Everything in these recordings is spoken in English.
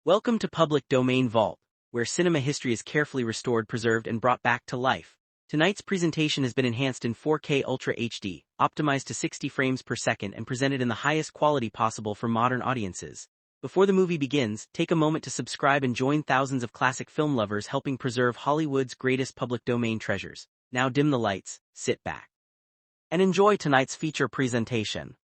Welcome to Public Domain Vault, where cinema history is carefully restored, preserved, and brought back to life. Tonight's presentation has been enhanced in 4K Ultra HD, optimized to 60 frames per second and presented in the highest quality possible for modern audiences. Before the movie begins, take a moment to subscribe and join thousands of classic film lovers helping preserve Hollywood's greatest public domain treasures. Now dim the lights, sit back, and enjoy tonight's feature presentation.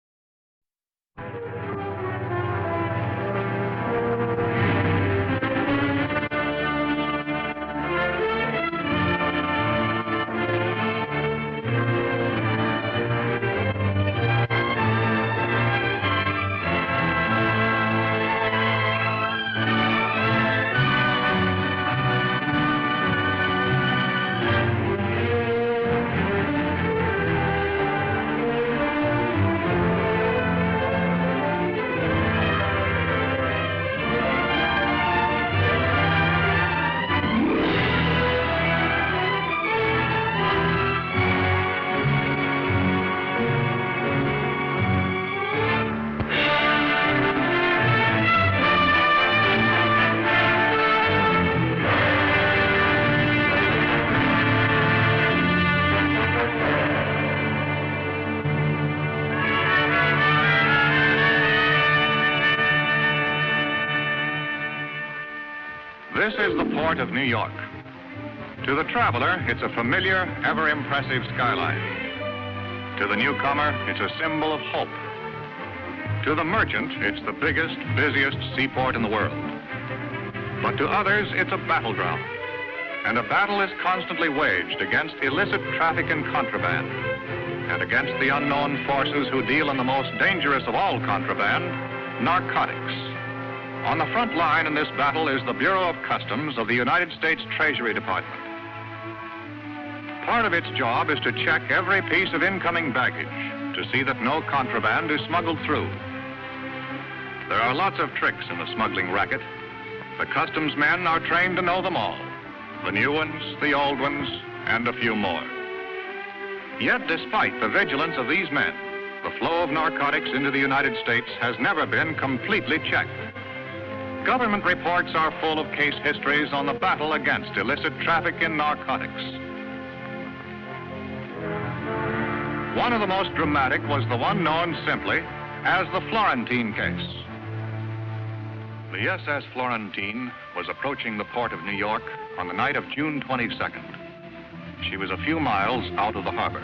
This is the port of New York. To the traveler, it's a familiar, ever-impressive skyline. To the newcomer, it's a symbol of hope. To the merchant, it's the biggest, busiest seaport in the world. But to others, it's a battleground. And a battle is constantly waged against illicit traffic in contraband and against the unknown forces who deal in the most dangerous of all contraband, narcotics. On the front line in this battle is the Bureau of Customs of the United States Treasury Department. Part of its job is to check every piece of incoming baggage to see that no contraband is smuggled through. There are lots of tricks in the smuggling racket. The customs men are trained to know them all, the new ones, the old ones, and a few more. Yet despite the vigilance of these men, the flow of narcotics into the United States has never been completely checked. Government reports are full of case histories on the battle against illicit traffic in narcotics. One of the most dramatic was the one known simply as the Florentine case. The SS Florentine was approaching the port of New York on the night of June 22nd. She was a few miles out of the harbor.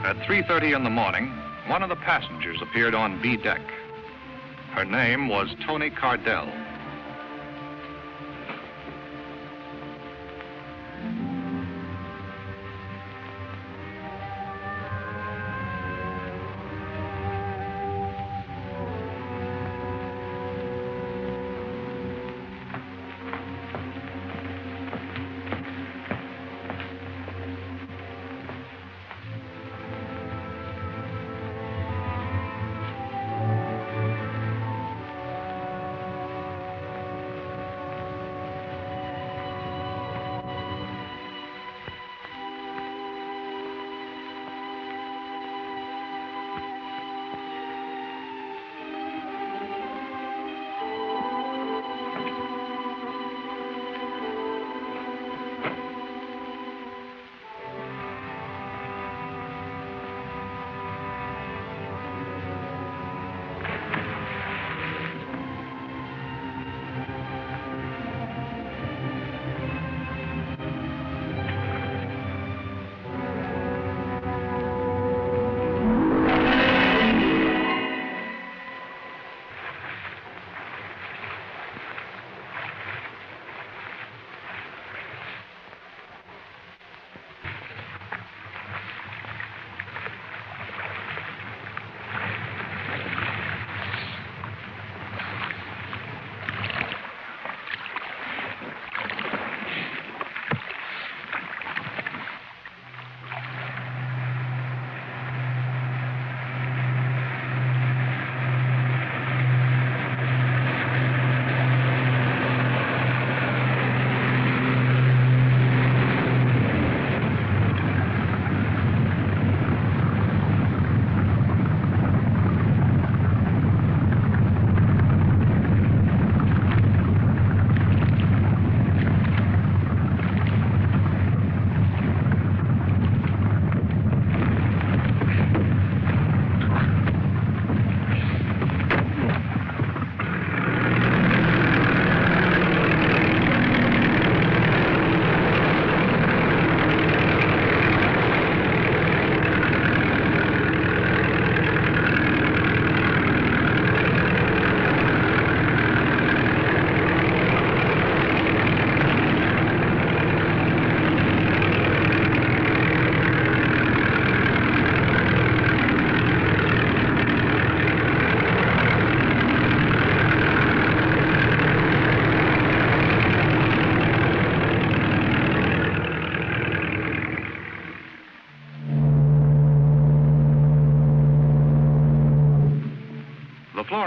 At 3:30 in the morning, one of the passengers appeared on B deck. Her name was Tony Cardell.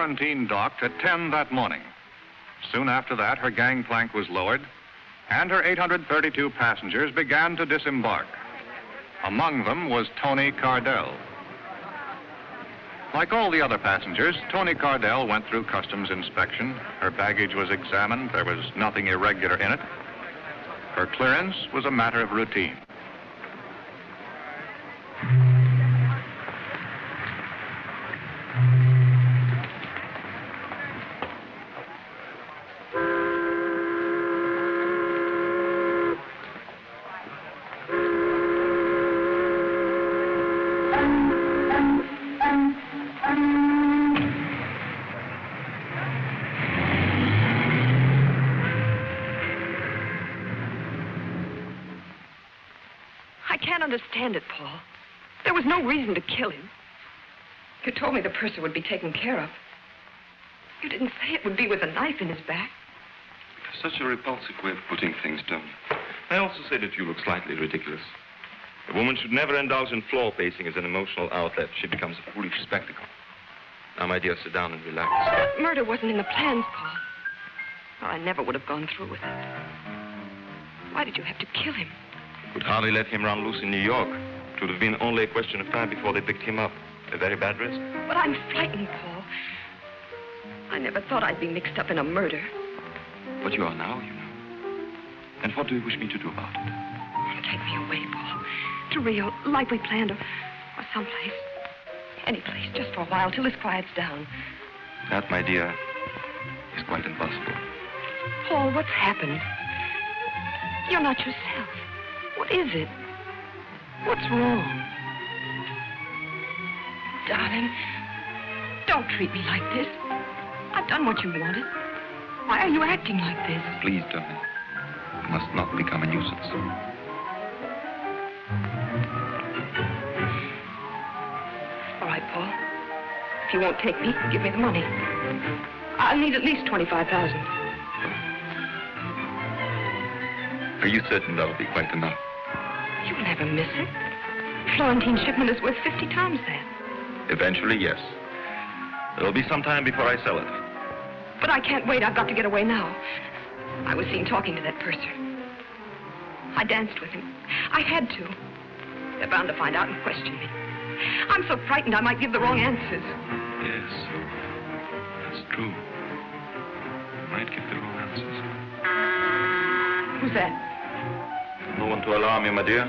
Florentine docked at 10 that morning. Soon after that, her gangplank was lowered, and her 832 passengers began to disembark. Among them was Tony Cardell. Like all the other passengers, Tony Cardell went through customs inspection. Her baggage was examined. There was nothing irregular in it. Her clearance was a matter of routine. Understand it, Paul. There was no reason to kill him. You told me the purser would be taken care of. You didn't say it would be with a knife in his back. Such a repulsive way of putting things, Tony. I also say that you look slightly ridiculous. A woman should never indulge in floor pacing as an emotional outlet. She becomes a foolish spectacle. Now, my dear, sit down and relax. Murder wasn't in the plans, Paul. Or I never would have gone through with it. Why did you have to kill him? Could hardly let him run loose in New York. It would have been only a question of time before they picked him up. A very bad risk. But I'm frightened, Paul. I never thought I'd be mixed up in a murder. But you are now, you know. And what do you wish me to do about it? Take me away, Paul. To Rio, like we planned, or someplace. Any place, just for a while, till this quiets down. That, my dear, is quite impossible. Paul, what's happened? You're not yourself. What is it? What's wrong? Darling, don't treat me like this. I've done what you wanted. Why are you acting like this? Please, Tony. You must not become a nuisance. All right, Paul. If you won't take me, give me the money. I'll need at least $25,000. Are you certain that will be quite enough? You'll never miss it. Florentine's shipment is worth 50 times that. Eventually, yes. It'll be some time before I sell it. But I can't wait. I've got to get away now. I was seen talking to that purser. I danced with him. I had to. They're bound to find out and question me. I'm so frightened I might give the wrong answers. Yes, that's true. You might give the wrong answers. Who's that? No one to alarm you, my dear.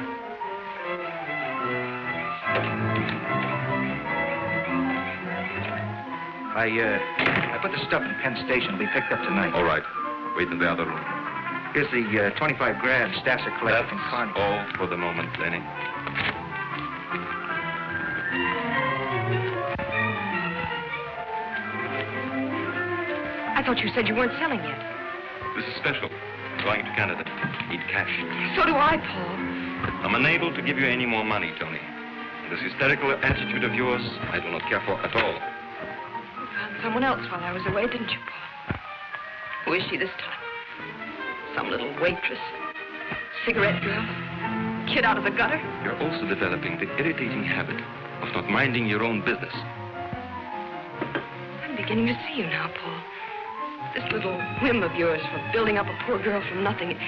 I put the stuff in Penn Station. It'll be picked up tonight. All right. Wait in the other room. Here's the 25 grand staffs are collected from Connie. All for the moment, Lenny. I thought you said you weren't selling yet. This is special. Going to Canada. Need cash. So do I, Paul. I'm unable to give you any more money, Tony. This hysterical attitude of yours, I do not care for at all. You found someone else while I was away, didn't you, Paul? Who is she this time? Some little waitress? Cigarette girl? Kid out of the gutter? You're also developing the irritating habit of not minding your own business. I'm beginning to see you now, Paul. This little whim of yours for building up a poor girl from nothing, it's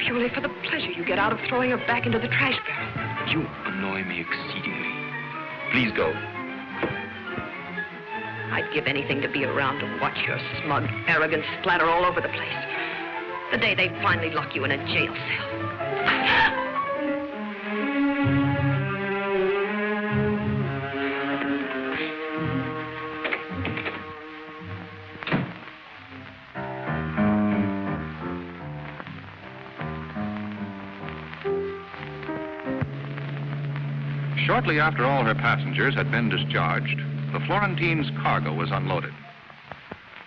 purely for the pleasure you get out of throwing her back into the trash barrel. You annoy me exceedingly. Please go. I'd give anything to be around to watch your smug arrogance splatter all over the place. The day they finally lock you in a jail cell. Shortly after all her passengers had been discharged, the Florentine's cargo was unloaded.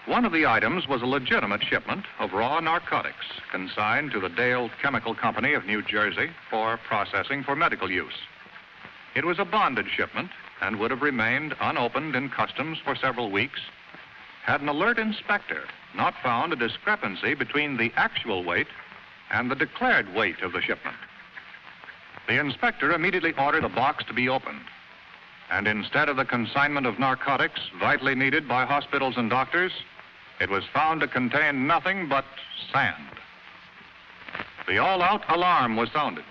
One of the items was a legitimate shipment of raw narcotics consigned to the Dale Chemical Company of New Jersey for processing for medical use. It was a bonded shipment and would have remained unopened in customs for several weeks had an alert inspector not found a discrepancy between the actual weight and the declared weight of the shipment. The inspector immediately ordered the box to be opened, and instead of the consignment of narcotics vitally needed by hospitals and doctors, it was found to contain nothing but sand. The all-out alarm was sounded.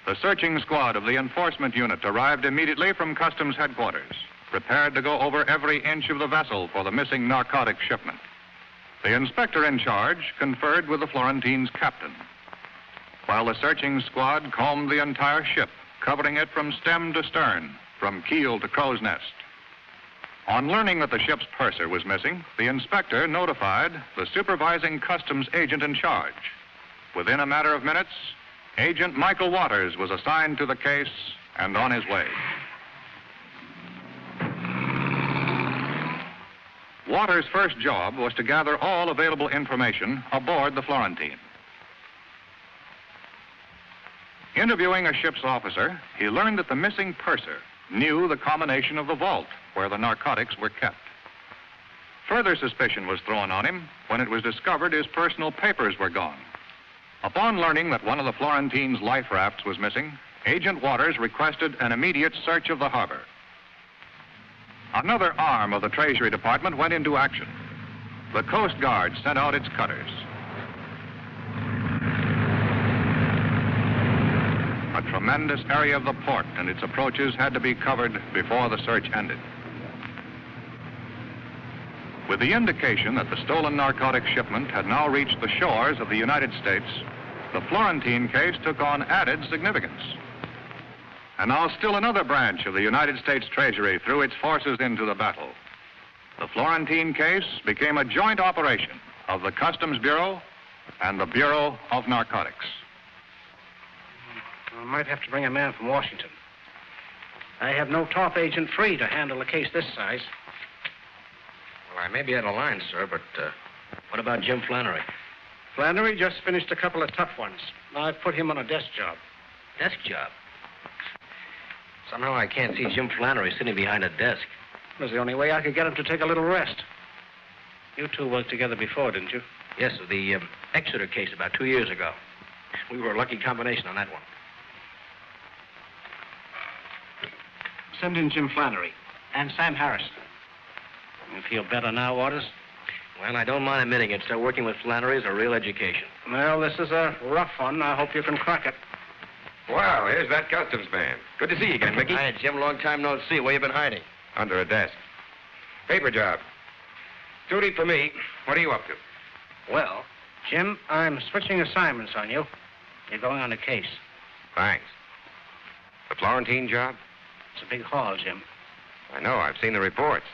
The searching squad of the enforcement unit arrived immediately from Customs headquarters, prepared to go over every inch of the vessel for the missing narcotic shipment. The inspector in charge conferred with the Florentine's captain, while the searching squad combed the entire ship, covering it from stem to stern, from keel to crow's nest. On learning that the ship's purser was missing, the inspector notified the supervising customs agent in charge. Within a matter of minutes, Agent Michael Waters was assigned to the case and on his way. Waters' first job was to gather all available information aboard the Florentine. Interviewing a ship's officer, he learned that the missing purser knew the combination of the vault where the narcotics were kept. Further suspicion was thrown on him when it was discovered his personal papers were gone. Upon learning that one of the Florentine's life rafts was missing, Agent Waters requested an immediate search of the harbor. Another arm of the Treasury Department went into action. The Coast Guard sent out its cutters. A tremendous area of the port and its approaches had to be covered before the search ended. With the indication that the stolen narcotic shipment had now reached the shores of the United States, the Florentine case took on added significance. And now still another branch of the United States Treasury threw its forces into the battle. The Florentine case became a joint operation of the Customs Bureau and the Bureau of Narcotics. I might have to bring a man from Washington. I have no top agent free to handle a case this size. Well, I may be out of line, sir, but what about Jim Flannery? Flannery just finished a couple of tough ones. I've put him on a desk job. Desk job? Somehow I can't see Jim Flannery sitting behind a desk. It was the only way I could get him to take a little rest. You two worked together before, didn't you? Yes, the Exeter case about 2 years ago. We were a lucky combination on that one. Send in Jim Flannery and Sam Harrison. You feel better now, Waters? Well, I don't mind admitting it, sir. Working with Flannery is a real education. Well, this is a rough one. I hope you can crack it. Well, here's that customs man. Good to see you again, Mickey. Hi, Jim. Long time no see. Where you been hiding? Under a desk. Paper job. Duty for me. What are you up to? Well, Jim, I'm switching assignments on you. You're going on a case. Thanks. The Florentine job? It's a big haul, Jim. I know. I've seen the reports.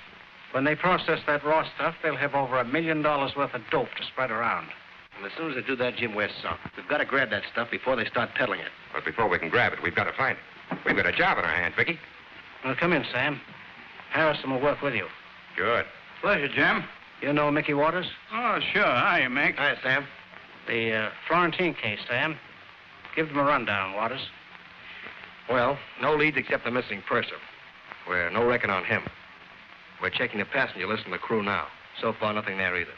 When they process that raw stuff, they'll have over $1 million worth of dope to spread around. And as soon as they do that, Jim, we're sunk. We've got to grab that stuff before they start peddling it. But before we can grab it, we've got to find it. We've got a job in our hands, Mickey. Well, come in, Sam. Harrison will work with you. Good. Pleasure, Jim. You know Mickey Waters? Oh, sure. Hi, Mick. Hi, Sam. The Florentine case, Sam. Give them a rundown, Waters. Well, no leads except the missing purser. We're no reckon on him. We're checking the passenger list and the crew now. So far, nothing there either.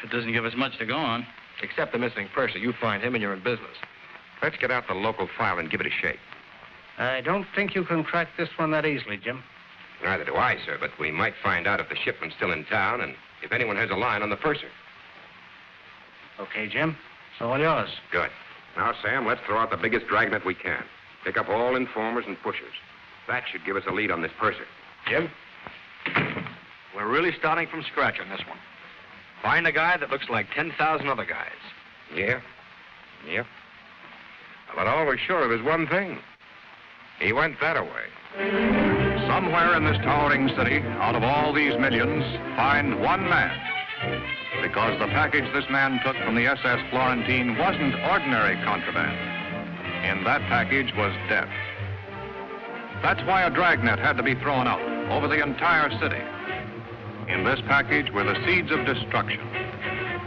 It doesn't give us much to go on. Except the missing purser. You find him and you're in business. Let's get out the local file and give it a shake. I don't think you can crack this one that easily, Jim. Neither do I, sir, but we might find out if the shipment's still in town and if anyone has a line on the purser. Okay, Jim. It's all yours. Good. Now, Sam, let's throw out the biggest dragnet we can. Pick up all informers and pushers. That should give us a lead on this purser. Jim? We're really starting from scratch on this one. Find a guy that looks like 10,000 other guys. Yeah? Yeah. But all we're sure of is one thing. He went that away. Somewhere in this towering city, out of all these millions, find one man. Because the package this man took from the SS Florentine wasn't ordinary contraband. In that package was death. That's why a dragnet had to be thrown out over the entire city. In this package were the seeds of destruction,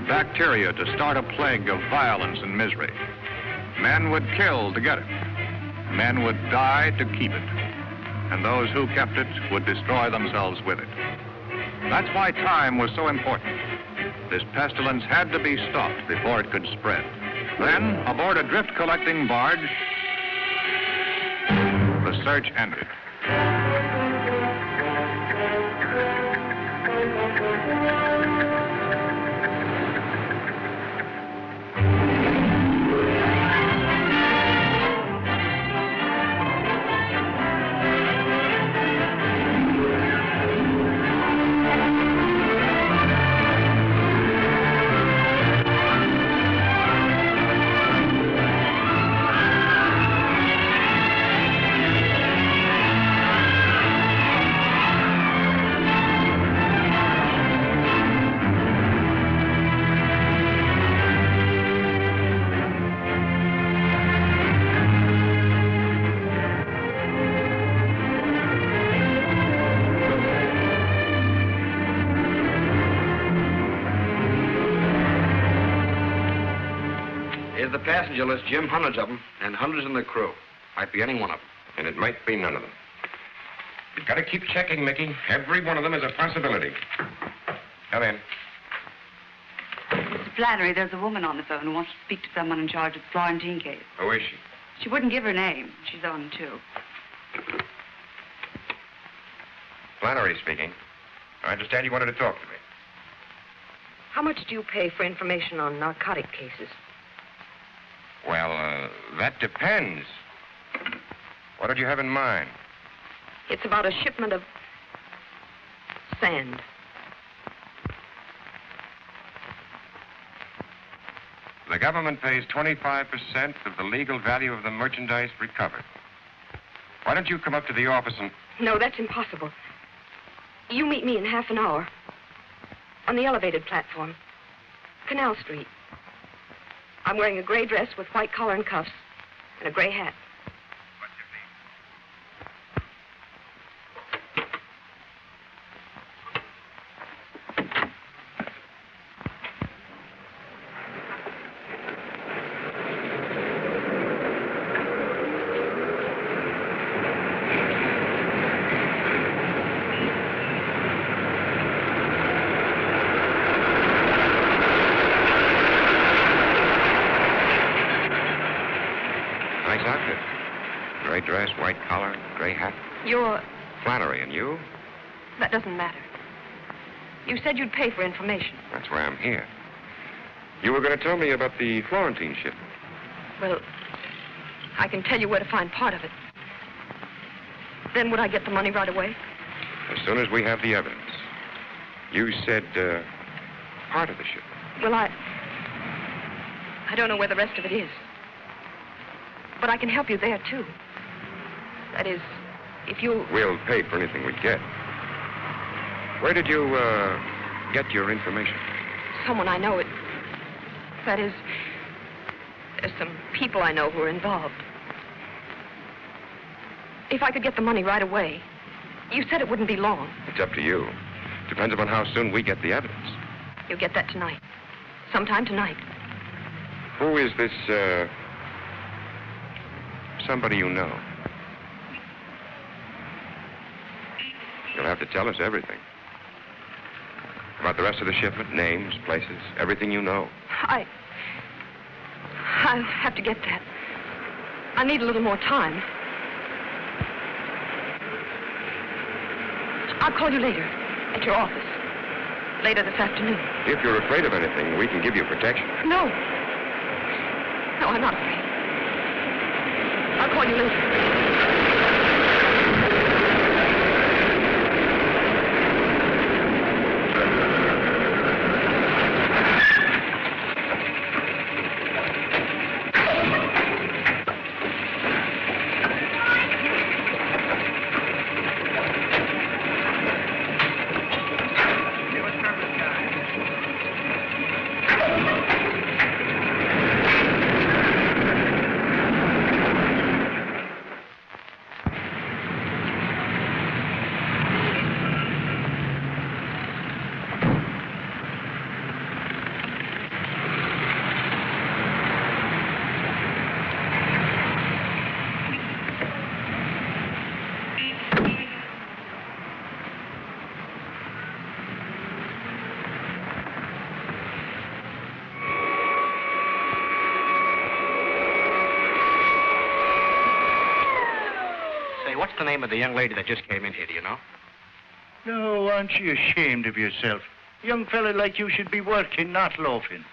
bacteria to start a plague of violence and misery. Men would kill to get it. Men would die to keep it. And those who kept it would destroy themselves with it. That's why time was so important. This pestilence had to be stopped before it could spread. Then, aboard a drift-collecting barge, the search ended. Here's the passenger list, Jim. Hundreds of them, and hundreds in the crew. Might be any one of them. And it might be none of them. You've got to keep checking, Mickey. Every one of them is a possibility. Come in. Mr. Flannery, there's a woman on the phone who wants to speak to someone in charge of the Florentine case. Who is she? She wouldn't give her name. She's on, too. Flannery speaking. I understand you wanted to talk to me. How much do you pay for information on narcotic cases? Well, that depends. What did you have in mind? It's about a shipment of sand. The government pays 25% of the legal value of the merchandise recovered. Why don't you come up to the office and... No, that's impossible. You meet me in half an hour. On the elevated platform. Canal Street. I'm wearing a gray dress with white collar and cuffs. And a gray hat. What's your name? Nice outfit. Gray dress, white collar, gray hat. You're... Flannery, and you? That doesn't matter. You said you'd pay for information. That's why I'm here. You were going to tell me about the Florentine shipment. Well, I can tell you where to find part of it. Then would I get the money right away? As soon as we have the evidence. You said, part of the shipment. Well, I don't know where the rest of it is. But I can help you there, too. That is, if you... We'll pay for anything we get. Where did you, get your information? Someone I know. That is, there's some people I know who are involved. If I could get the money right away, you said it wouldn't be long. It's up to you. Depends upon how soon we get the evidence. You'll get that tonight. Sometime tonight. Who is this, somebody you know? You'll have to tell us everything. About the rest of the shipment, names, places, everything you know. I'll have to get that. I need a little more time. I'll call you later, at your office. Later this afternoon. If you're afraid of anything, we can give you protection. No. No, I'm not afraid. I'll call you later. What's the name of the young lady that just came in here, do you know? No, aren't you ashamed of yourself? A young fella like you should be working, not loafing.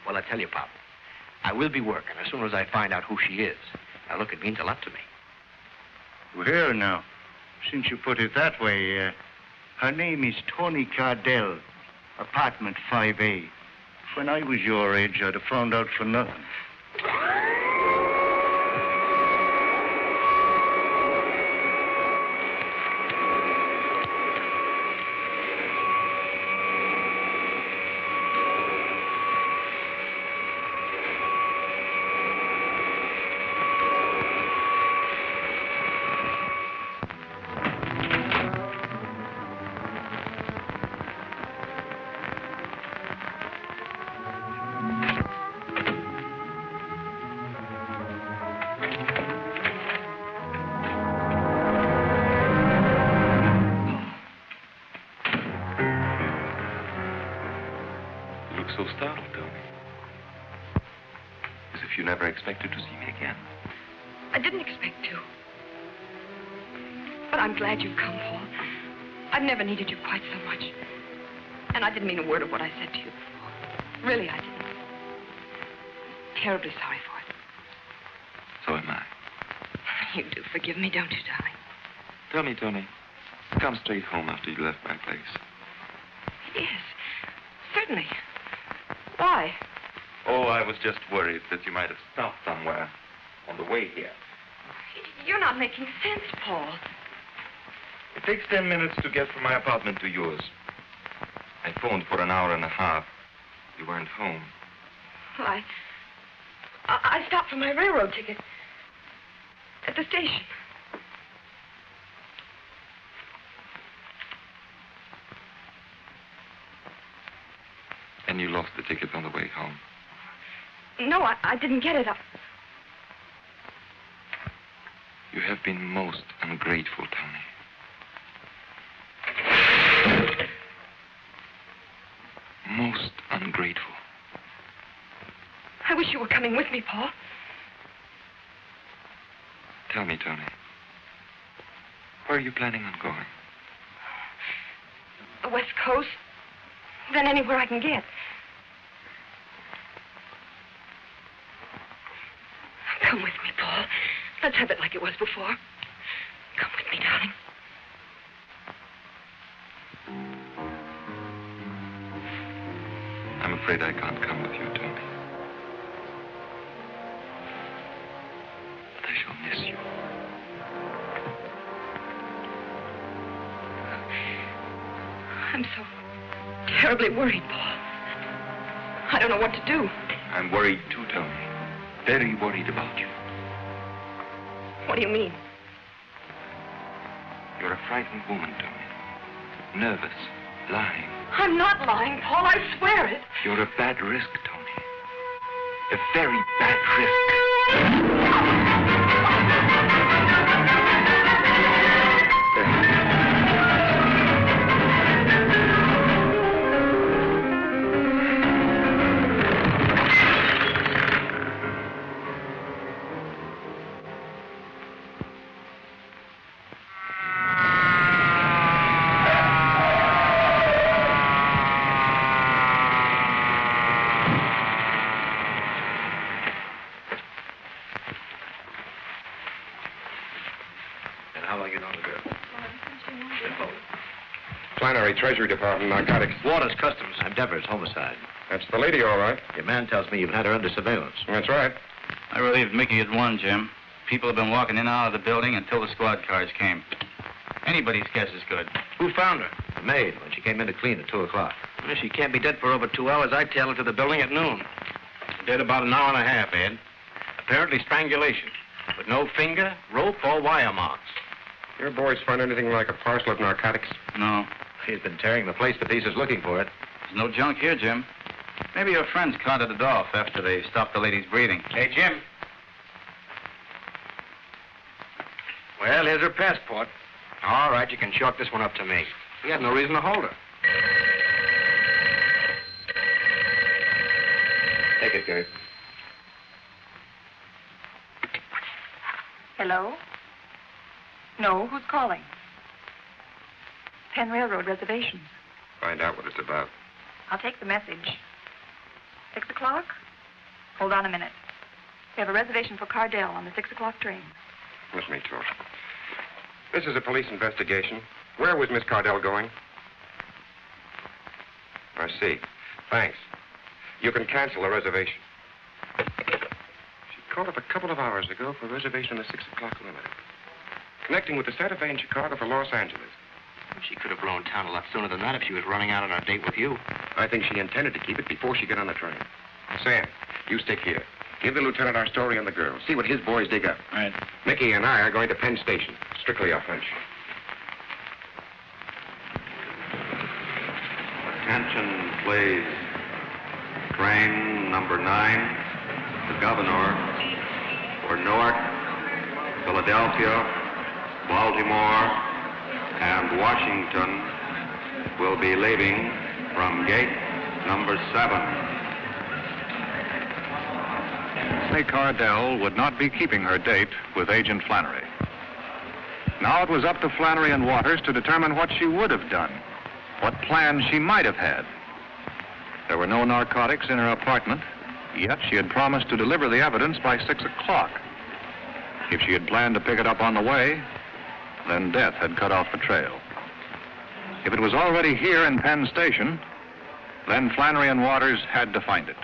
Well, I tell you, Pop, I will be working as soon as I find out who she is. Now, look, it means a lot to me. Well, now, since you put it that way, her name is Tony Cardell, apartment 5A. When I was your age, I'd have found out for nothing. You look so startled, Tony. As if you never expected to see me again. I didn't expect to. But I'm glad you've come, Paul. I've never needed you quite so much. And I didn't mean a word of what I said to you before. Really, I didn't. Terribly sorry for it. So am I. You do forgive me, don't you, darling? Tell me, Tony, come straight home after you left my place. Yes, certainly. Why? Oh, I was just worried that you might have stopped somewhere on the way here. You're not making sense, Paul. It takes 10 minutes to get from my apartment to yours. I phoned for an hour and a half. You weren't home. Well, I stopped for my railroad ticket at the station. And you lost the ticket on the way home. No, I didn't get it. You have been most ungrateful, Tony. Most ungrateful. I wish you were coming with me, Paul. Tell me, Tony, where are you planning on going? The West Coast, then anywhere I can get. Come with me, Paul. Let's have it like it was before. Come with me, darling. I'm afraid I can't come with you, Tony. But I shall miss you. I'm so terribly worried, Paul. I don't know what to do. I'm worried too, Tony. Very worried about you. What do you mean? You're a frightened woman, Tony. Nervous, lying. I'm not lying, Paul. I swear it. You're a bad risk, Tony. A very bad risk. Treasury Department, narcotics. Waters, Customs. I'm Devers, homicide. That's the lady, all right. Your man tells me you've had her under surveillance. That's right. I relieved Mickey at 1, Jim. People have been walking in and out of the building until the squad cars came. Anybody's guess is good. Who found her? The maid, when she came in to clean at 2 o'clock. Well, she can't be dead for over 2 hours. I tailed her to the building at noon. Dead about an hour and a half, Ed. Apparently strangulation. With no finger, rope, or wire marks. Your boys find anything like a parcel of narcotics? No. She's been tearing the place to pieces looking for it. There's no junk here, Jim. Maybe your friends carted it off after they stopped the lady's breathing. Hey, Jim. Well, here's her passport. All right, you can chalk this one up to me. We had no reason to hold her. Take it, Gert. Hello? No, who's calling? Penn Railroad reservations. Find out what it's about. I'll take the message. 6 o'clock? Hold on a minute. We have a reservation for Cardell on the 6 o'clock train. Let me talk. This is a police investigation. Where was Miss Cardell going? I see. Thanks. You can cancel the reservation. She called up a couple of hours ago for a reservation on the 6 o'clock limit. Connecting with the Santa Fe in Chicago for Los Angeles. She could have blown town a lot sooner than that if she was running out on her date with you. I think she intended to keep it before she got on the train. Sam, you stick here. Give the lieutenant our story on the girl. See what his boys dig up. All right. Mickey and I are going to Penn Station. Strictly off hunch. Attention, please. Train number 9, the Governor, for Newark, Philadelphia, Baltimore, and Washington will be leaving from gate Number 7. Say Cardell would not be keeping her date with Agent Flannery. Now it was up to Flannery and Waters to determine what she would have done, what plans she might have had. There were no narcotics in her apartment, yet she had promised to deliver the evidence by 6 o'clock. If she had planned to pick it up on the way, then death had cut off the trail. If it was already here in Penn Station, then Flannery and Waters had to find it.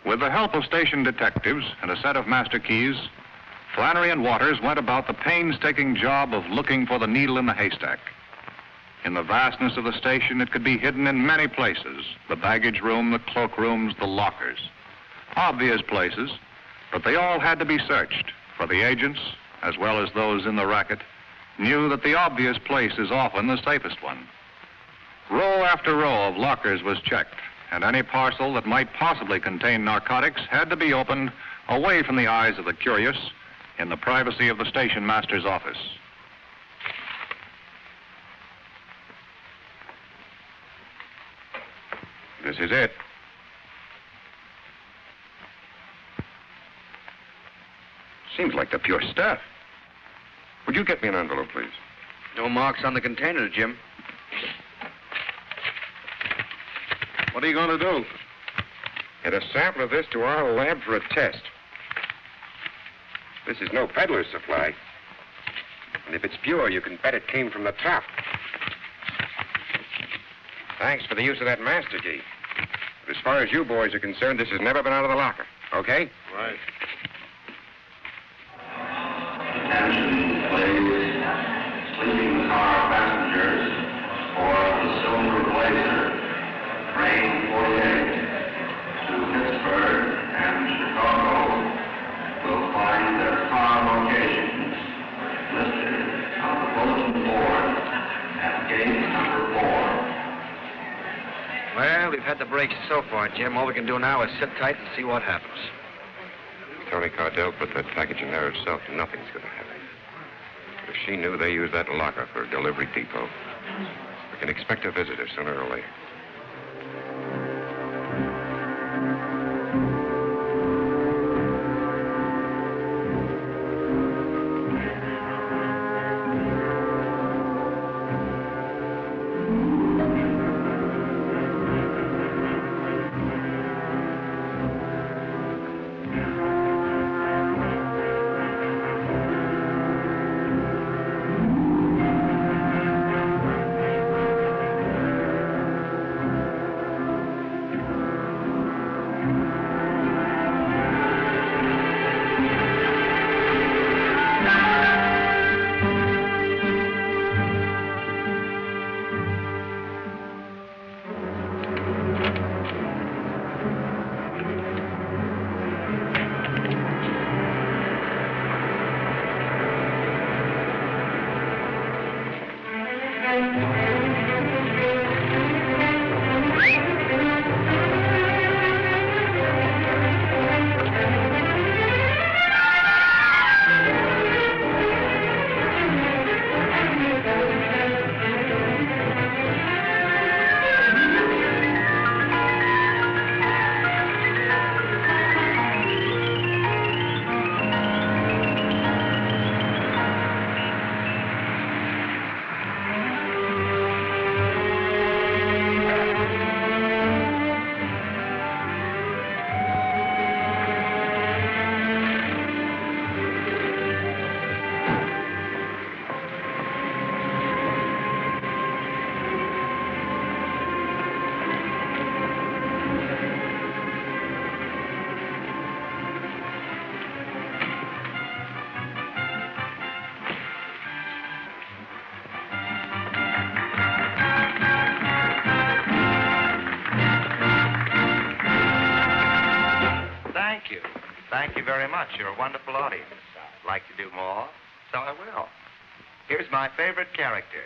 With the help of station detectives and a set of master keys, Flannery and Waters went about the painstaking job of looking for the needle in the haystack. In the vastness of the station, it could be hidden in many places: the baggage room, the cloakrooms, the lockers. Obvious places, but they all had to be searched, for the agents, as well as those in the racket, knew that the obvious place is often the safest one. Row after row of lockers was checked, and any parcel that might possibly contain narcotics had to be opened away from the eyes of the curious in the privacy of the station master's office. This is it. Seems like the pure stuff. Would you get me an envelope, please? No marks on the container, Jim. What are you going to do? Get a sample of this to our lab for a test. This is no peddler's supply. And if it's pure, you can bet it came from the top. Thanks for the use of that master key. But as far as you boys are concerned, this has never been out of the locker. Okay? Right. Attention, please. Sleeping car passengers for the Silver Blazer, train 48 to Pittsburgh and Chicago will find their car locations listed on the bulletin board at gate number 4. Well, we've had the breaks so far, Jim. All we can do now is sit tight and see what happens. Tony Cardell put that package in there herself. Nothing's going to happen. But if she knew they used that locker for a delivery depot, we can expect a visitor sooner or later. Thank you very much. You're a wonderful audience. I'd like to do more, so I will. Here's my favorite character.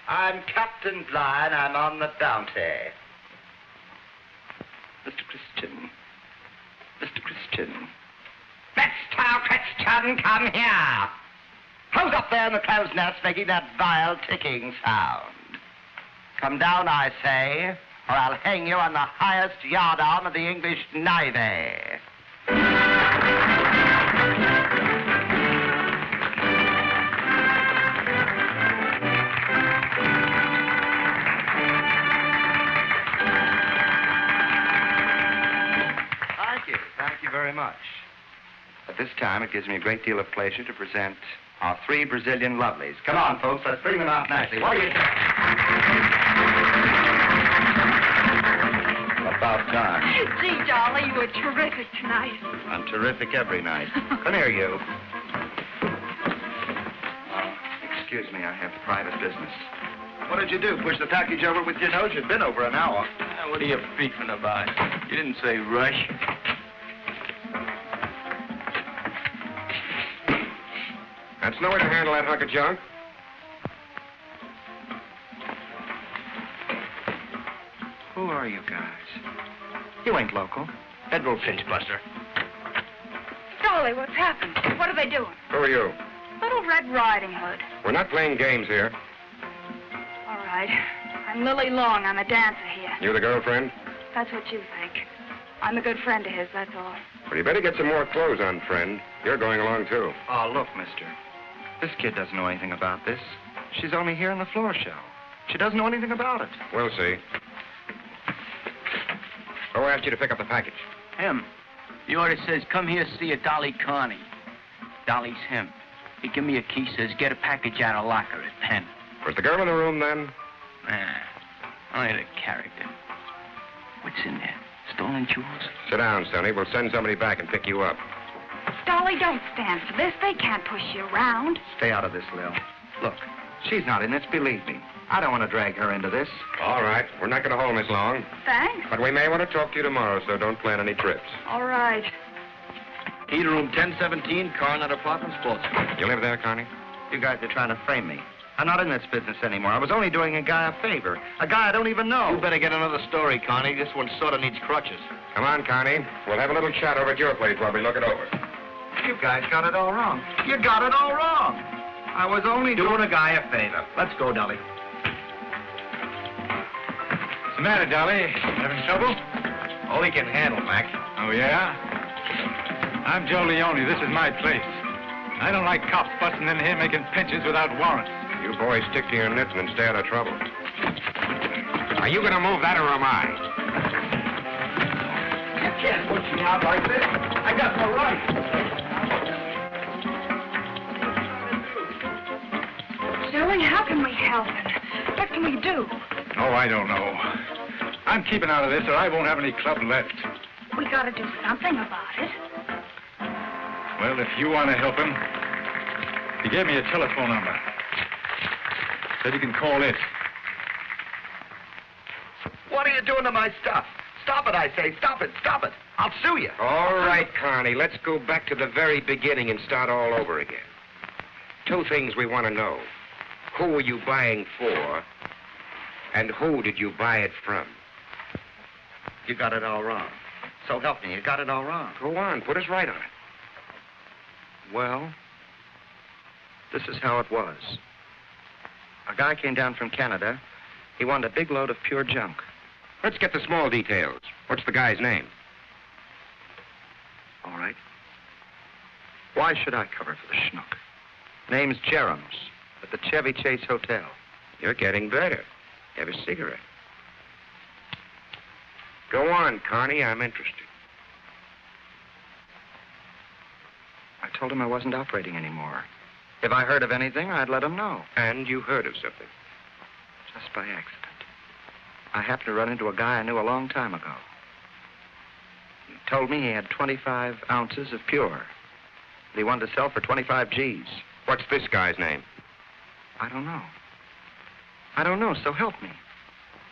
I'm Captain Bligh, and I'm on the bounty. Mr. Christian. Mr. Christian. Mr. Christian, come here. Who's up there in the crow's nest making that vile ticking sound? Come down, I say, or I'll hang you on the highest yardarm of the English Navy. Thank you very much. At this time, it gives me a great deal of pleasure to present our 3 Brazilian lovelies. Come on, folks, let's bring them out nicely. What do you think? About time. Gee, Dolly, you were terrific tonight. I'm terrific every night. Come here, you. Excuse me, I have private business. What did you do? Push the package over with your nose? You'd been over an hour. What are you beefing about? You didn't say rush. That's no way to handle that hunk of junk. Who are you guys? You ain't local. Federal cinch buster. Dolly, what's happened? What are they doing? Who are you? Little Red Riding Hood. We're not playing games here. All right. I'm Lily Long. I'm a dancer here. You the girlfriend? That's what you think. I'm a good friend of his, that's all. Well, you better get some more clothes on, friend. You're going along, too. Oh, look, mister. This kid doesn't know anything about this. She's only here in the floor show. She doesn't know anything about it. We'll see. Who asked you to pick up the package? Him. The order says, come here, see a Dolly Carney. Dolly's him. He give me a key, says, get a package out of locker at 10. Was the girl in the room then? Nah, only the character. What's in there? Stolen jewels? Sit down, Sonny. We'll send somebody back and pick you up. Dolly, don't stand for this. They can't push you around. Stay out of this, Lil. Look, she's not in this, believe me. I don't want to drag her into this. All right. We're not going to hold Miss Long. Thanks. But we may want to talk to you tomorrow, so don't plan any trips. All right. Key to room 1017, Coronet Apartments, Baltimore. You live there, Connie? You guys are trying to frame me. I'm not in this business anymore. I was only doing a guy a favor. A guy I don't even know. You better get another story, Connie. This one sort of needs crutches. Come on, Connie. We'll have a little chat over at your place while we look it over. You guys got it all wrong. You got it all wrong. I was only Doing a guy a favor. Let's go, Dolly. What's the matter, Dolly? Having trouble? All he can handle, Mac. Oh, yeah? I'm Joe Leone. This is my place. I don't like cops busting in here making pinches without warrants. You boys stick to your knitting and stay out of trouble. Are you going to move that or am I? You can't push me out like this. I got no right. Joey, how can we help him? What can we do? Oh, I don't know. I'm keeping out of this or I won't have any club left. We gotta do something about it. Well, if you want to help him, he gave me a telephone number. Said you can call it. What are you doing to my stuff? Stop it, I say. Stop it. Stop it. I'll sue you. All right, Connie. Let's go back to the very beginning and start all over again. 2 things we want to know. Who were you buying for? And who did you buy it from? You got it all wrong. So help me, you got it all wrong. Go on. Put us right on it. Well, this is how it was. A guy came down from Canada. He wanted a big load of pure junk. Let's get the small details. What's the guy's name? All right. Why should I cover for the schnook? Name's Jerem's at the Chevy Chase Hotel. You're getting better. Have a cigarette. Go on, Connie. I'm interested. I told him I wasn't operating anymore. If I heard of anything, I'd let him know. And you heard of something. Just by accident. I happened to run into a guy I knew a long time ago. He told me he had 25 ounces of pure that he wanted to sell for 25 G's. What's this guy's name? I don't know. I don't know, so help me.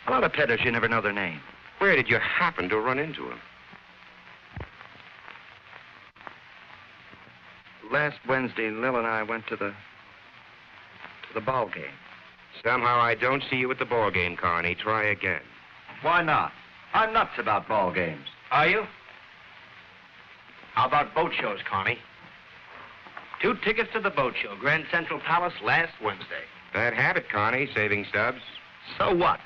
A lot of peddlers, you never know their name. Where did you happen to run into him? Last Wednesday, Lil and I went to the ball game. Somehow I don't see you at the ball game, Connie. Try again. Why not? I'm nuts about ball games. Are you? How about boat shows, Connie? 2 tickets to the boat show, Grand Central Palace, last Wednesday. Bad habit, Connie, saving stubs. So what?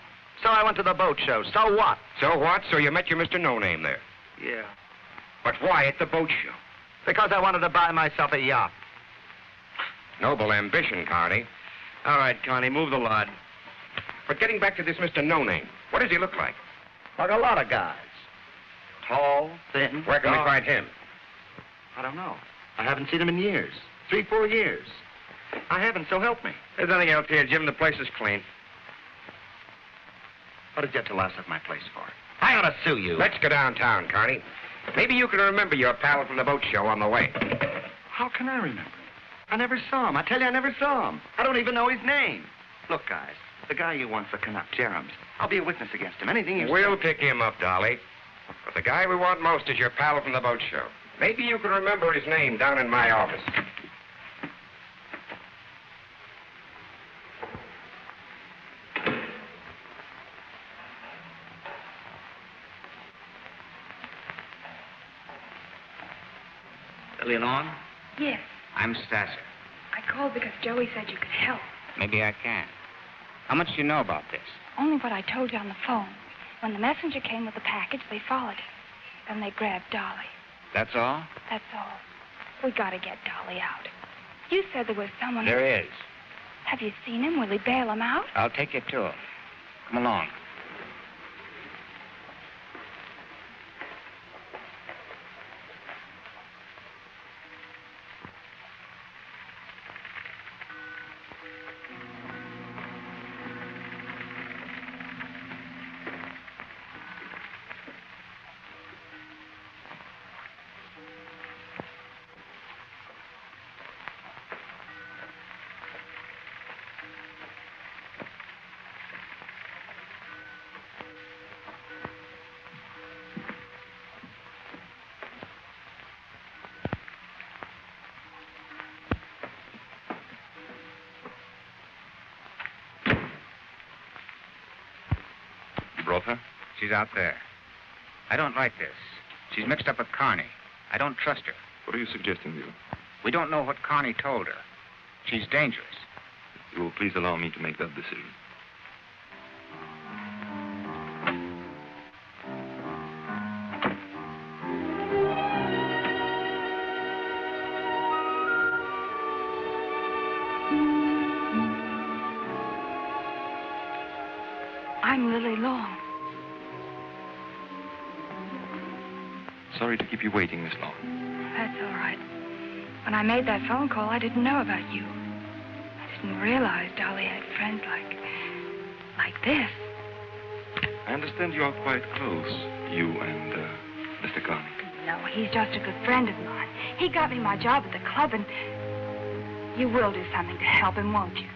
So I went to the boat show. So what? So what? So you met your Mr. No-Name there. Yeah. But why at the boat show? Because I wanted to buy myself a yacht. Noble ambition, Connie. All right, Connie, move the lot. But getting back to this Mr. No-Name, what does he look like? Like a lot of guys. Tall, thin. Where can we dark. find him? I don't know. I haven't seen him in years. 3, 4 years. I haven't, so help me. There's nothing else here, Jim. The place is clean. What did you have to laugh at my place for? I ought to sue you. Let's go downtown, Connie. Maybe you can remember your pal from the boat show on the way. How can I remember? I never saw him. I tell you, I never saw him. I don't even know his name. Look, guys, the guy you want for Canuck, Jerem's, I'll be a witness against him. Anything you We'll say. pick him up, Dolly. But the guy we want most is your pal from the boat show. Maybe you can remember his name down in my office. Lily Long? Yes. I'm Stasser. I called because Joey said you could help. Maybe I can. How much do you know about this? Only what I told you on the phone. When the messenger came with the package, they followed it. Then they grabbed Dolly. That's all? That's all. We gotta get Dolly out. You said there was someone... There is. Have you seen him? Will he bail him out? I'll take you to him. Come along. Brought her? She's out there. I don't like this. She's mixed up with Carney. I don't trust her. What are you suggesting, Yul? We don't know what Carney told her. She's dangerous. You will please allow me to make that decision. I'm Lily Long. Sorry to keep you waiting this long. That's all right. When I made that phone call, I didn't know about you. I didn't realize Dolly had friends like this. I understand you are quite close, you and Mr. Carney. No, he's just a good friend of mine. He got me my job at the club, and you will do something to help him, won't you?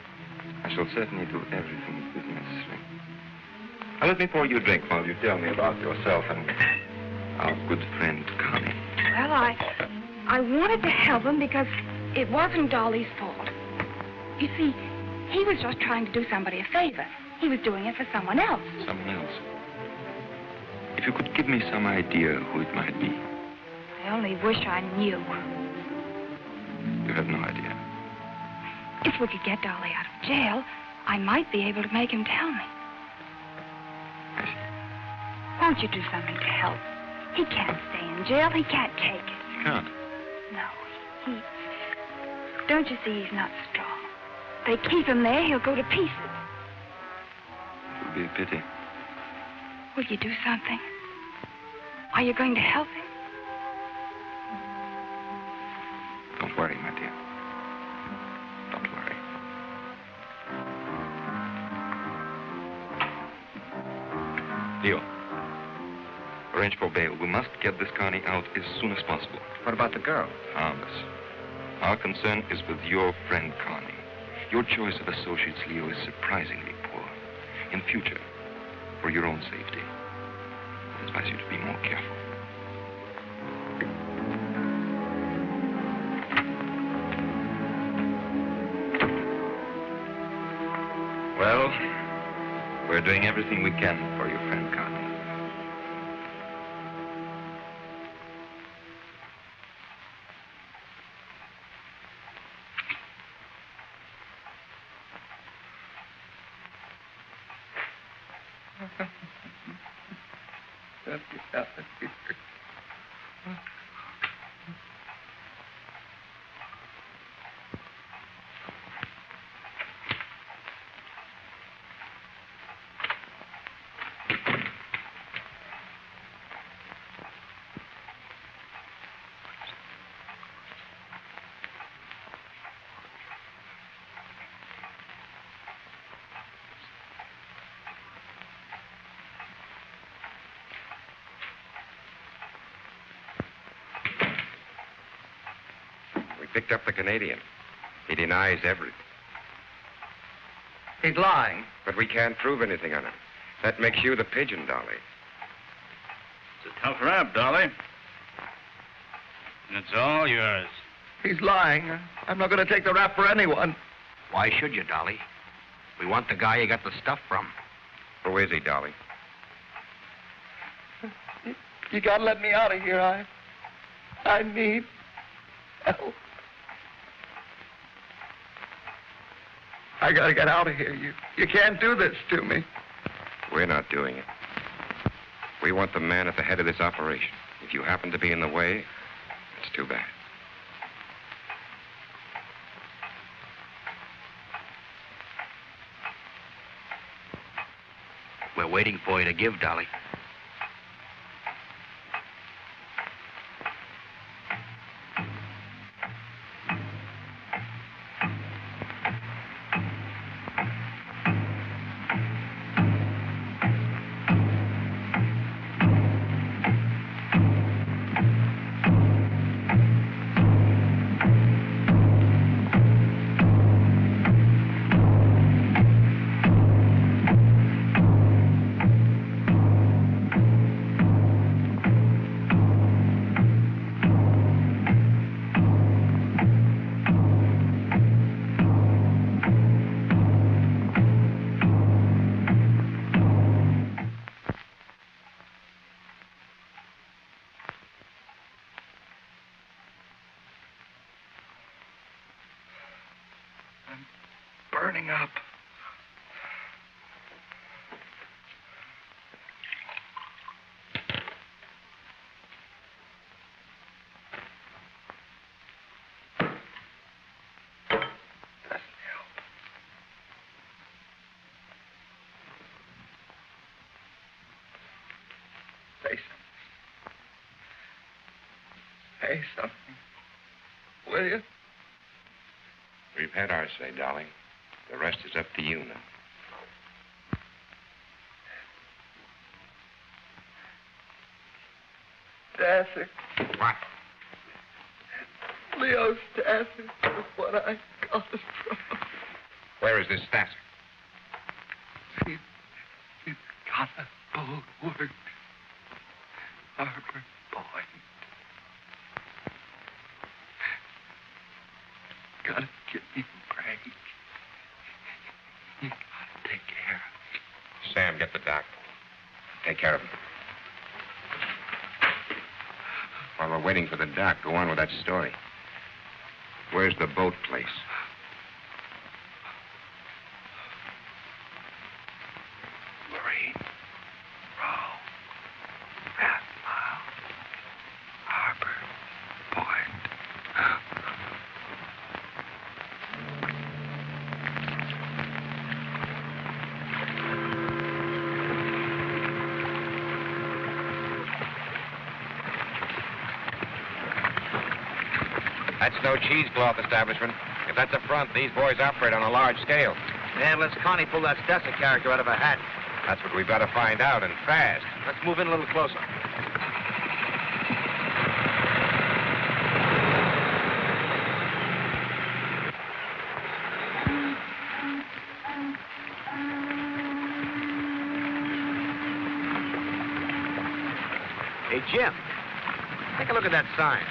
I shall certainly do everything that is necessary. Now, let me pour you a drink while you tell me about yourself and our good friend, Connie. Well, I wanted to help him because it wasn't Dolly's fault. You see, he was just trying to do somebody a favor. He was doing it for someone else. Someone else. If you could give me some idea who it might be. I only wish I knew. You have no idea. If we could get Dolly out of jail, I might be able to make him tell me. I see. Won't you do something to help? He can't stay in jail. He can't take it. You can't. No, he... Don't you see he's not strong? They keep him there, he'll go to pieces. It would be a pity. Will you do something? Are you going to help him? Don't worry, my dear. Don't worry. Leo, arrange for bail. We must get this Carney out as soon as possible. What about the girl? Harmless. Our concern is with your friend Carney. Your choice of associates, Leo, is surprisingly poor. In future, for your own safety, I advise you to be more careful. Well, we're doing everything we can for your friend Carney. Picked up the Canadian. He denies everything. He's lying. But we can't prove anything on him. That makes you the pigeon, Dolly. It's a tough rap, Dolly. And it's all yours. He's lying. I'm not going to take the rap for anyone. Why should you, Dolly? We want the guy you got the stuff from. Who is he, Dolly? You got to let me out of here. I need help. I got to get out of here. You can't do this to me. We're not doing it. We want the man at the head of this operation. If you happen to be in the way, it's too bad. We're waiting for you to give, Dolly. Burning up. Doesn't help. Say something. Say something. Will you? We've had our say, Dolly. The rest is up to you now. Stassi. What? Leo Stassi is what I got it from. Where is this Stassi? He's got a bulwark. Harbor Point. Gotta give me a break. You gotta take care of him. Sam, get the doc. Take care of him. While we're waiting for the doc, go on with that story. Where's the boat place? Marine Row. Half Mile. Harbor Point. That's no cheesecloth establishment. If that's a front, these boys operate on a large scale. Yeah, unless Connie pulled that Stassi character out of a hat. That's what we've got to find out, and fast. Let's move in a little closer. Hey, Jim, take a look at that sign.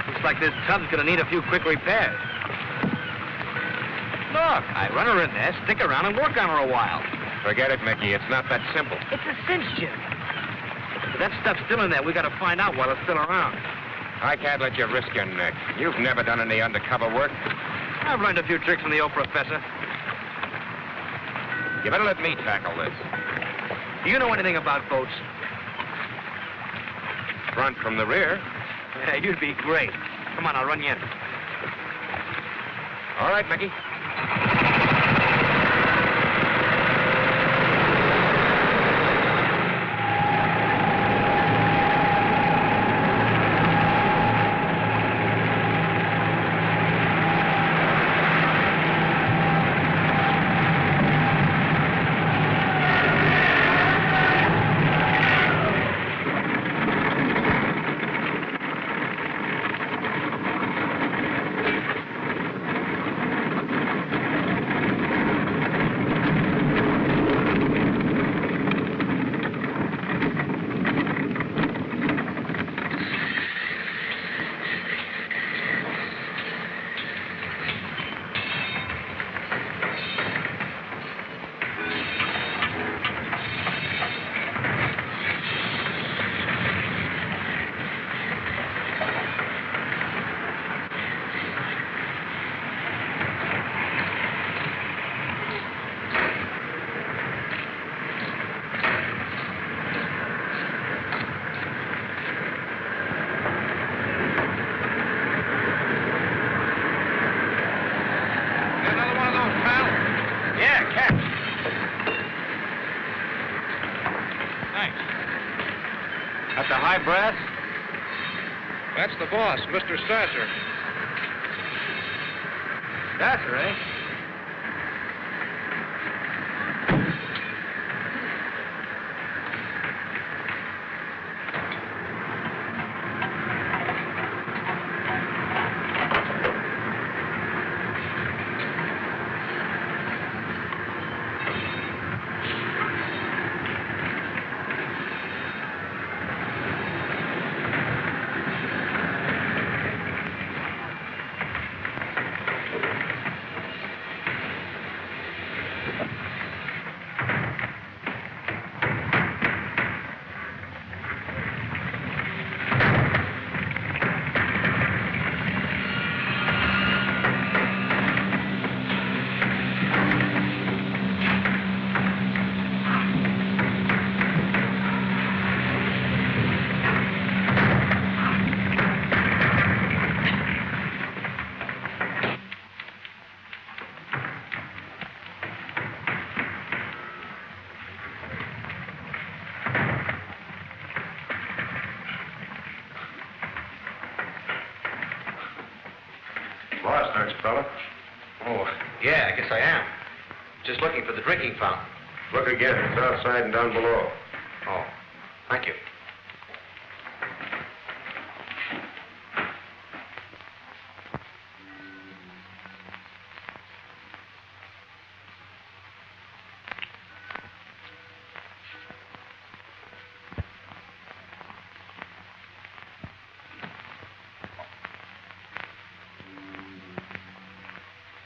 Looks like this tub's gonna need a few quick repairs. Look, I run her in there, stick around, and work on her a while. Forget it, Mickey. It's not that simple. It's a cinch, Jim. If that stuff's still in there, we gotta find out while it's still around. I can't let you risk your neck. You've never done any undercover work. I've learned a few tricks from the old professor. You better let me tackle this. Do you know anything about boats? Front from the rear. Yeah, you'd be great. Come on, I'll run you in. All right, Mickey. Brass? That's the boss, Mr. Sasser. Sasser, eh? Lost, aren't you, fella? Oh, yeah, I guess I am. Just looking for the drinking fountain. Look again. It's outside and down below. Oh, thank you.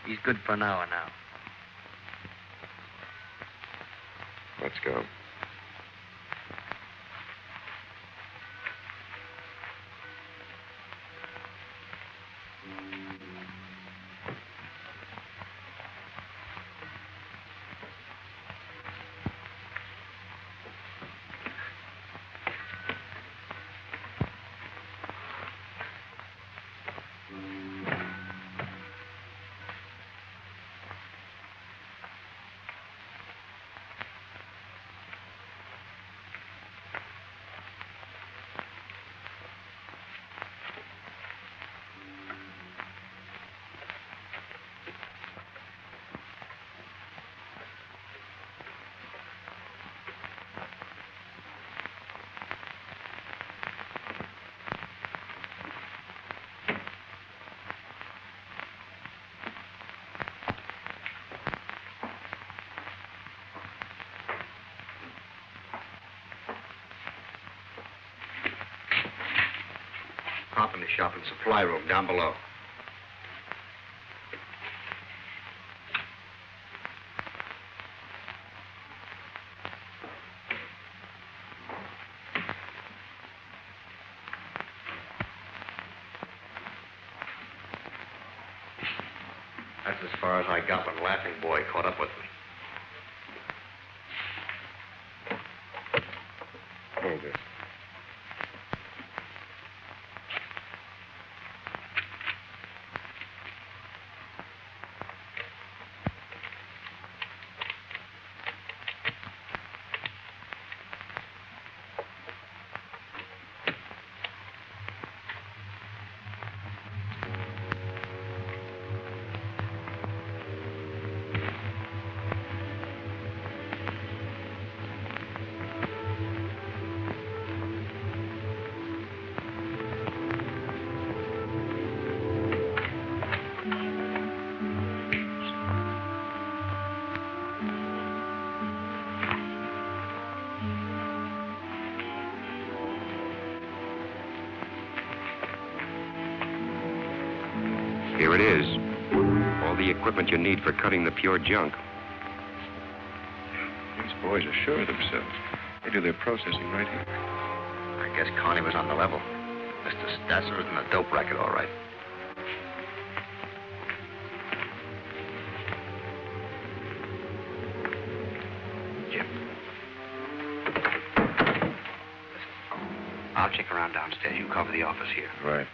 He's good for an hour now. Let's go. Hop in the shop and supply room down below. That's as far as I got when Laughing Boy caught up with me. Hold this. Here it is. All the equipment you need for cutting the pure junk. These boys are sure of themselves. They do their processing right here. I guess Connie was on the level. Mr. Stasser is in the dope racket, all right. Jim. I'll check around downstairs. You cover the office here. Right.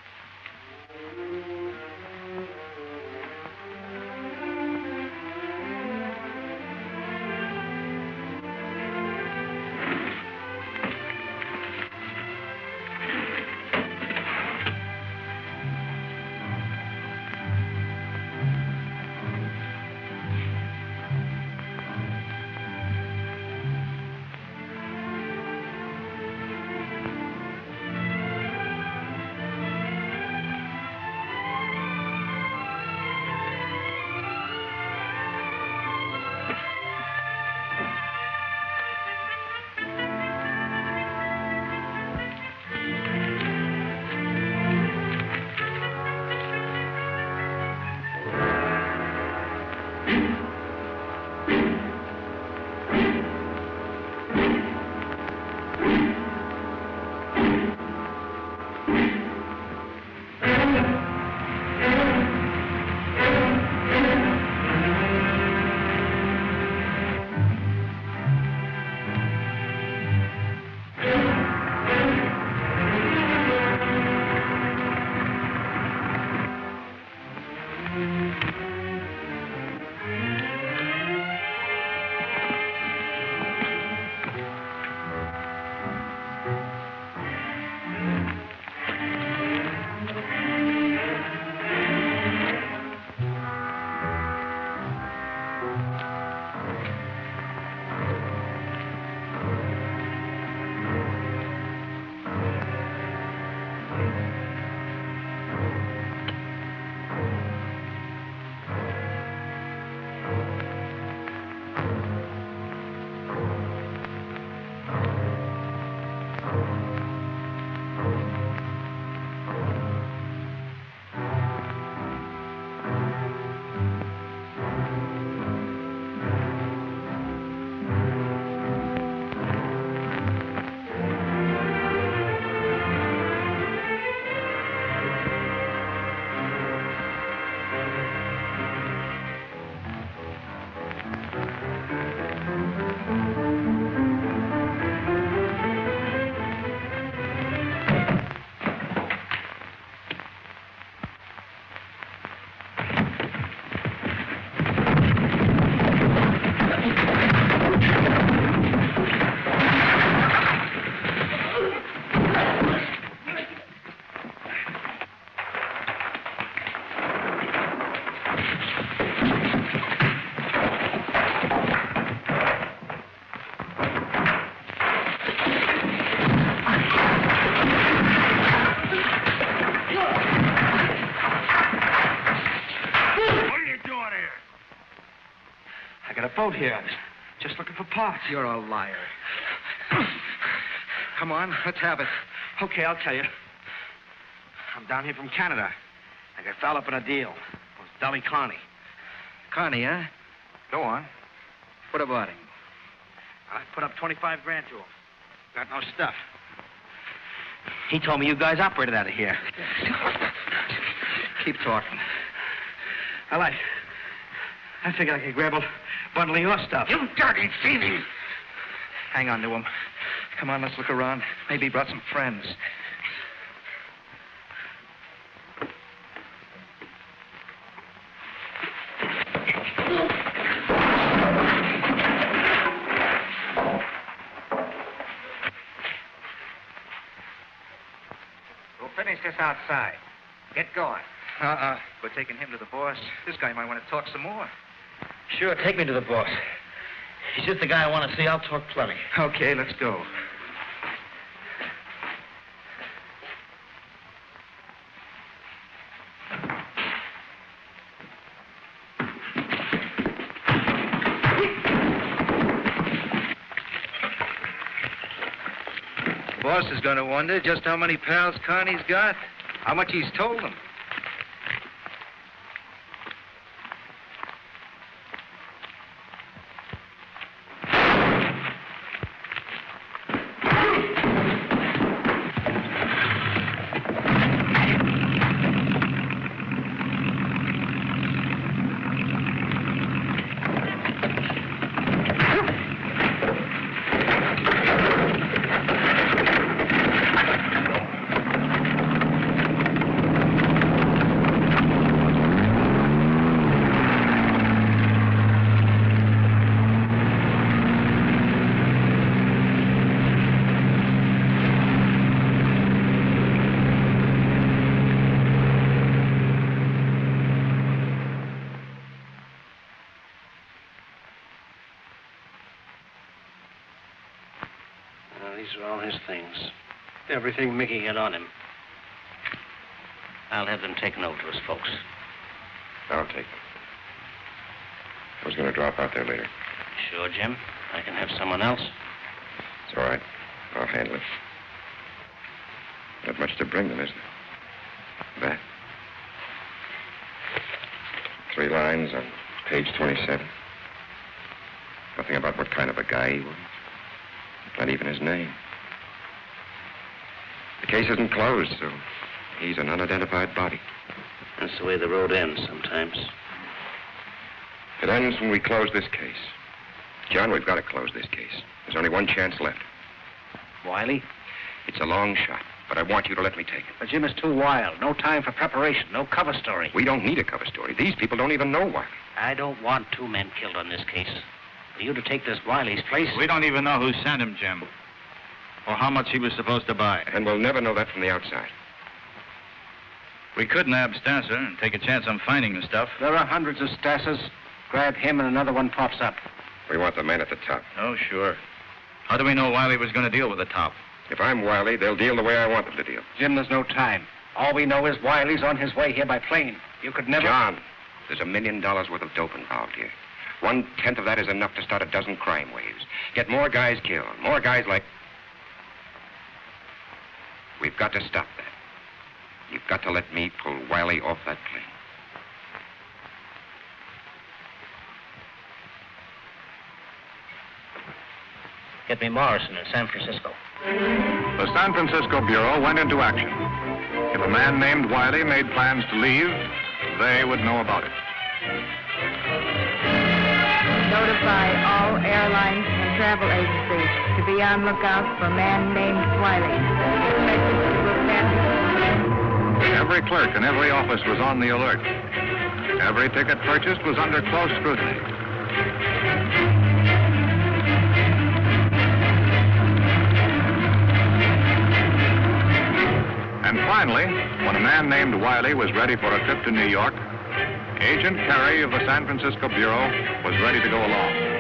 Boat here. Just looking for parts. You're a liar. Come on, let's have it. Okay, I'll tell you. I'm down here from Canada. I got fouled up in a deal. It was Dolly Connie. Connie, huh? Go on. What about him? I put up 25 grand to him. Got no stuff. He told me you guys operated out of here. Keep talking. I I figured I could grab a bundle of your stuff. You dirty thieving! Hang on to him. Come on, let's look around. Maybe he brought some friends. We'll finish this outside. Get going. We're taking him to the boss. This guy might want to talk some more. Sure, take me to the boss. He's just the guy I want to see. I'll talk plenty. Okay, let's go. Boss is going to wonder just how many pals Connie's got, how much he's told them. These are all his things. Everything Mickey had on him. I'll have them taken over to his folks. I'll take them. I was going to drop out there later. Sure, Jim. I can have someone else. It's all right. I'll handle it. Not much to bring them, is there? That. 3 lines on page 27. Nothing about what kind of a guy he was. Not even his name. The case isn't closed, so he's an unidentified body. That's the way the road ends sometimes. It ends when we close this case. John, we've got to close this case. There's only one chance left. Wiley? It's a long shot, but I want you to let me take it. But Jim is too wild. No time for preparation. No cover story. We don't need a cover story. These people don't even know Wiley. I don't want 2 men killed on this case. For you to take this Wiley's place... We don't even know who sent him, Jim. Or how much he was supposed to buy. And we'll never know that from the outside. We could nab Stasser and take a chance on finding the stuff. There are hundreds of Stassers. Grab him and another one pops up. We want the man at the top. Oh, sure. How do we know Wiley was going to deal with the top? If I'm Wiley, they'll deal the way I want them to deal. Jim, there's no time. All we know is Wiley's on his way here by plane. You could never... John, there's $1 million worth of dope involved here. 1/10 of that is enough to start a dozen crime waves. Get more guys killed. More guys like... We've got to stop that. You've got to let me pull Wiley off that plane. Get me Morrison in San Francisco. The San Francisco Bureau went into action. If a man named Wiley made plans to leave, they would know about it. Notify all airlines and travel agencies to be on lookout for a man named Wiley. Every clerk in every office was on the alert. Every ticket purchased was under close scrutiny. And finally, when a man named Wiley was ready for a trip to New York, Agent Carey of the San Francisco Bureau was ready to go along.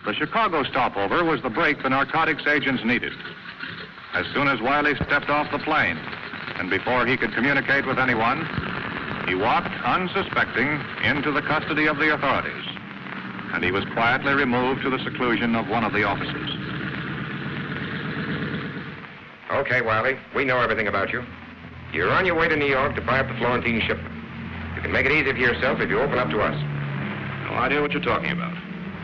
The Chicago stopover was the break the narcotics agents needed. As soon as Wiley stepped off the plane, and before he could communicate with anyone, he walked unsuspecting into the custody of the authorities, and he was quietly removed to the seclusion of one of the offices. Okay, Wiley. We know everything about you. You're on your way to New York to buy up the Florentine shipment. You can make it easy for yourself if you open up to us. No idea what you're talking about.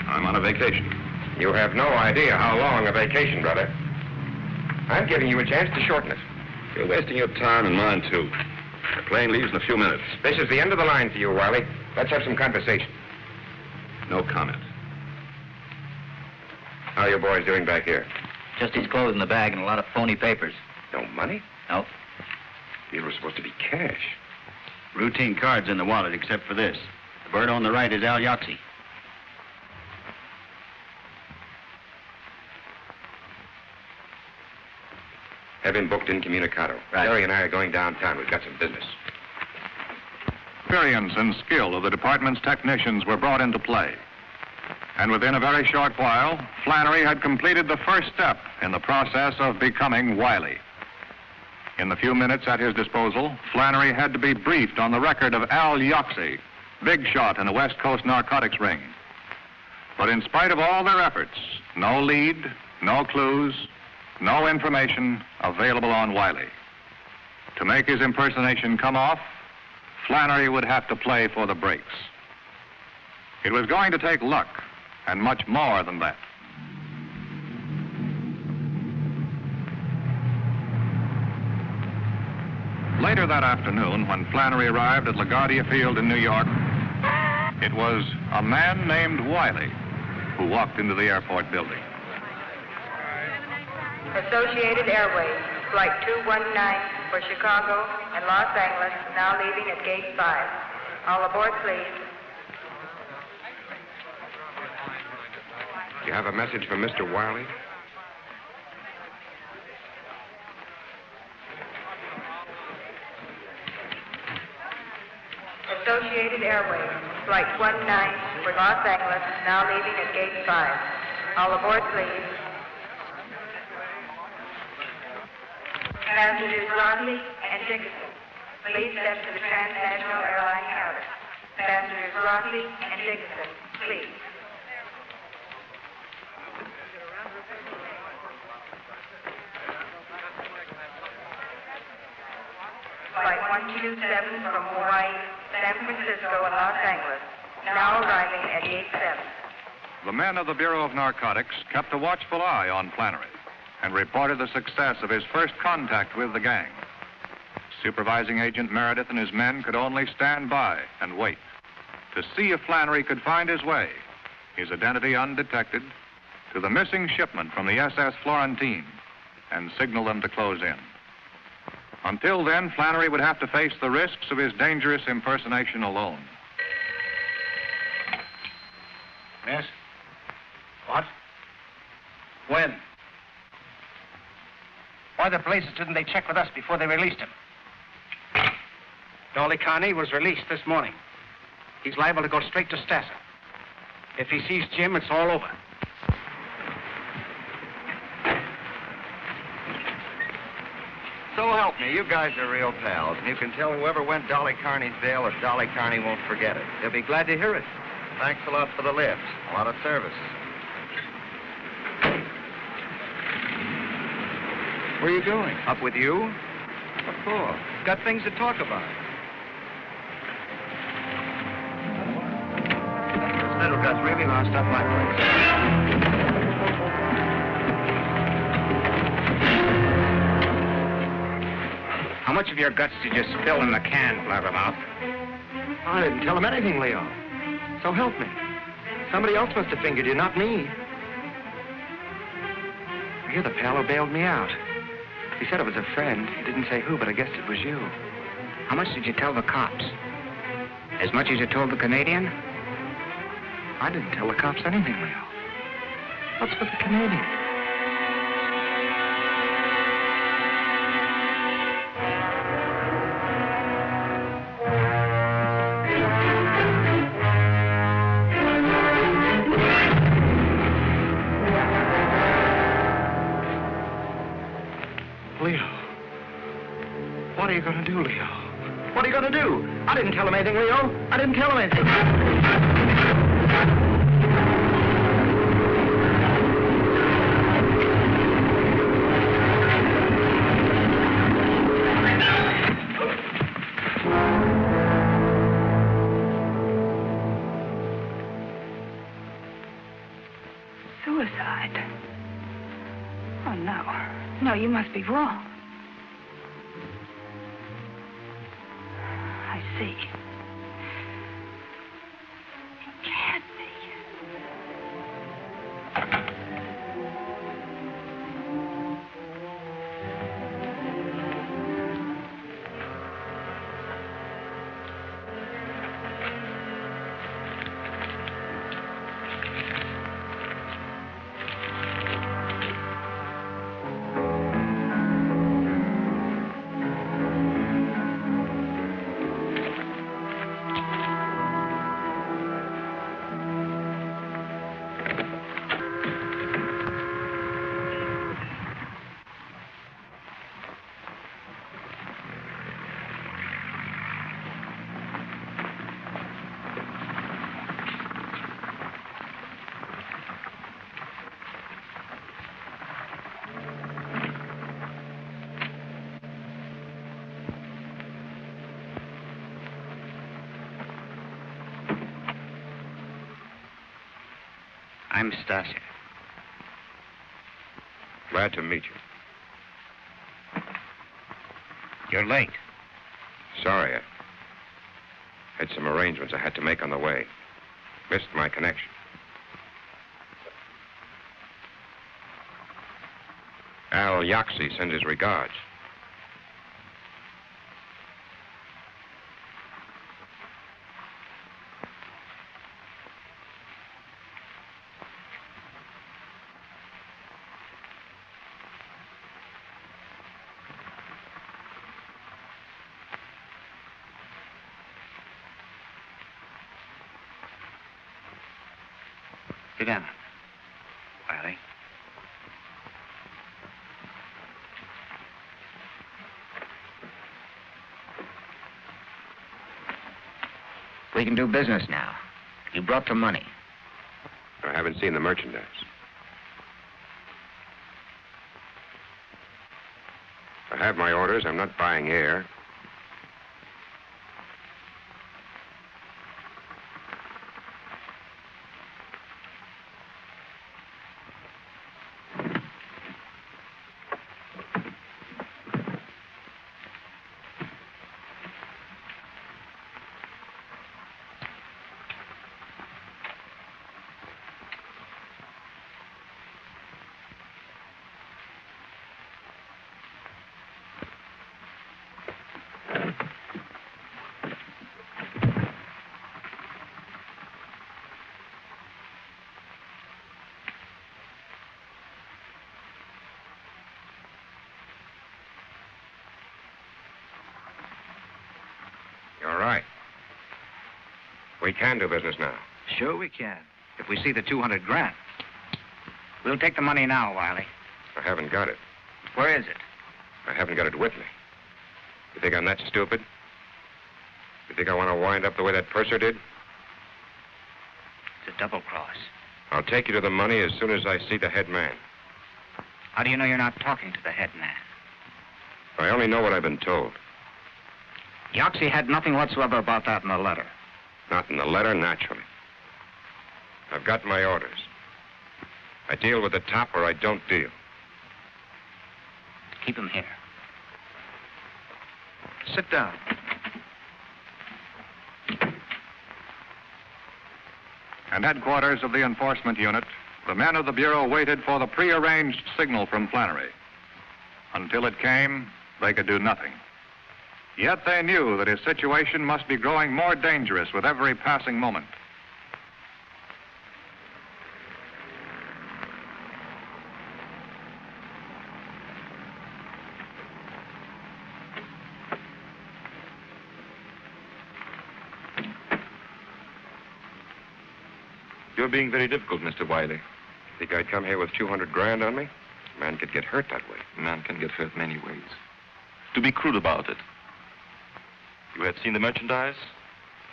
I'm on a vacation. You have no idea how long a vacation, brother. I'm giving you a chance to shorten it. You're wasting your time and mine, too. The plane leaves in a few minutes. This is the end of the line for you, Wiley. Let's have some conversation. No comment. How are you boys doing back here? Just his clothes in the bag and a lot of phony papers. No money? No. These were supposed to be cash. Routine cards in the wallet, except for this. The bird on the right is Al Yoxie. Have him booked incommunicado. Right. Jerry and I are going downtown. We've got some business. Experience and skill of the department's technicians were brought into play. And within a very short while, Flannery had completed the first step in the process of becoming wily. In the few minutes at his disposal, Flannery had to be briefed on the record of Al Yoxie, big shot in the West Coast narcotics ring. But in spite of all their efforts, no lead, no clues, no information available on Wiley. To make his impersonation come off, Flannery would have to play for the breaks. It was going to take luck, and much more than that. Later that afternoon, when Flannery arrived at LaGuardia Field in New York, it was a man named Wiley who walked into the airport building. Associated Airways, Flight 219 for Chicago and Los Angeles, now leaving at Gate 5. All aboard, please. You have a message from Mr. Wiley? Associated Airways, Flight 19 for Los Angeles, now leaving at Gate 5. All aboard, please. Passengers Rodney and Dickinson, please step to the transnational airline counter. Passengers Rodney and Dickinson, please. Flight 127 from Hawaii, San Francisco, and Los Angeles, now arriving at Gate 7. The men of the Bureau of Narcotics kept a watchful eye on Flannery and reported the success of his first contact with the gang. Supervising Agent Meredith and his men could only stand by and wait to see if Flannery could find his way, his identity undetected, to the missing shipment from the SS Florentine and signal them to close in. Until then, Flannery would have to face the risks of his dangerous impersonation alone. Yes? What? When? Why the blazes didn't they check with us before they released him? Dolly Carney was released this morning. He's liable to go straight to Stassa. If he sees Jim, it's all over. So help me, you guys are real pals, and you can tell whoever went Dolly Carney's bail if Dolly Carney won't forget it. They'll be glad to hear it. Thanks a lot for the lift. A lot of service. Where are you going? Up with you? What for? Got things to talk about. This little gut's really lost up my place. How much of your guts did you spill in the can, Blabbermouth? I didn't tell him anything, Leo. So help me. Somebody else must have fingered you, not me. You're the pal who bailed me out. He said it was a friend. He didn't say who, but I guessed it was you. How much did you tell the cops? As much as you told the Canadian? I didn't tell the cops anything, Leo. What's with the Canadian? What are you going to do, Leo? What are you going to do? I didn't tell him anything, Leo. I didn't tell him anything. Oh, no. No, you must be wrong. I see. It can't be. I'm Stasia. Glad to meet you. You're late. Sorry, I had some arrangements I had to make on the way. Missed my connection. Al Yaxi sends his regards. Sit down, Wiley. We can do business now. You brought the money. I haven't seen the merchandise. I have my orders. I'm not buying air. You're right. We can do business now. Sure we can. If we see the 200 grand. We'll take the money now, Wiley. I haven't got it. Where is it? I haven't got it with me. You think I'm that stupid? You think I want to wind up the way that purser did? It's a double cross. I'll take you to the money as soon as I see the head man. How do you know you're not talking to the head man? I only know what I've been told. Yaxi had nothing whatsoever about that in the letter. Not in the letter, naturally. I've got my orders. I deal with the top or I don't deal. Keep him here. Sit down. At headquarters of the enforcement unit, the men of the Bureau waited for the prearranged signal from Flannery. Until it came, they could do nothing. Yet they knew that his situation must be growing more dangerous with every passing moment. You're being very difficult, Mr. Wiley. Think I'd come here with 200 grand on me? A man could get hurt that way. A man can get hurt many ways. To be crude about it, you had seen the merchandise.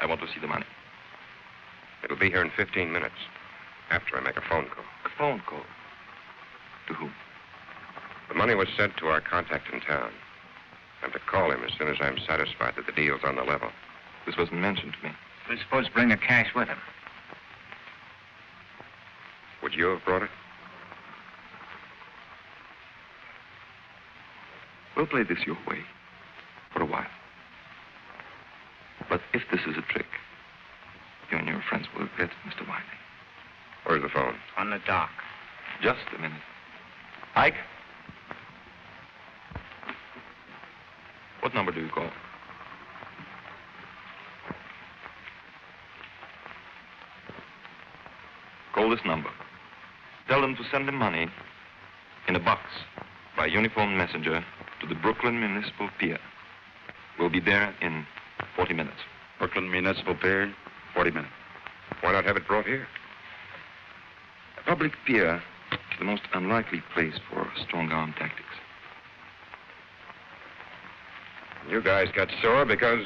I want to see the money. It'll be here in 15 minutes, after I make a phone call. A phone call? To whom? The money was sent to our contact in town. I'm to call him as soon as I'm satisfied that the deal's on the level. This wasn't mentioned to me. We're supposed to bring the cash with him. Would you have brought it? We'll play this your way for a while. But if this is a trick, you and your friends will regret it, Mr. Wiley. Where's the phone? On the dock. Just a minute. Ike? What number do you call? Call this number. Tell them to send the money in a box by uniformed messenger to the Brooklyn Municipal Pier. We'll be there in 40 minutes. Brooklyn Municipal Pier, 40 minutes. Why not have it brought here? A public pier is the most unlikely place for strong-arm tactics. You guys got sore because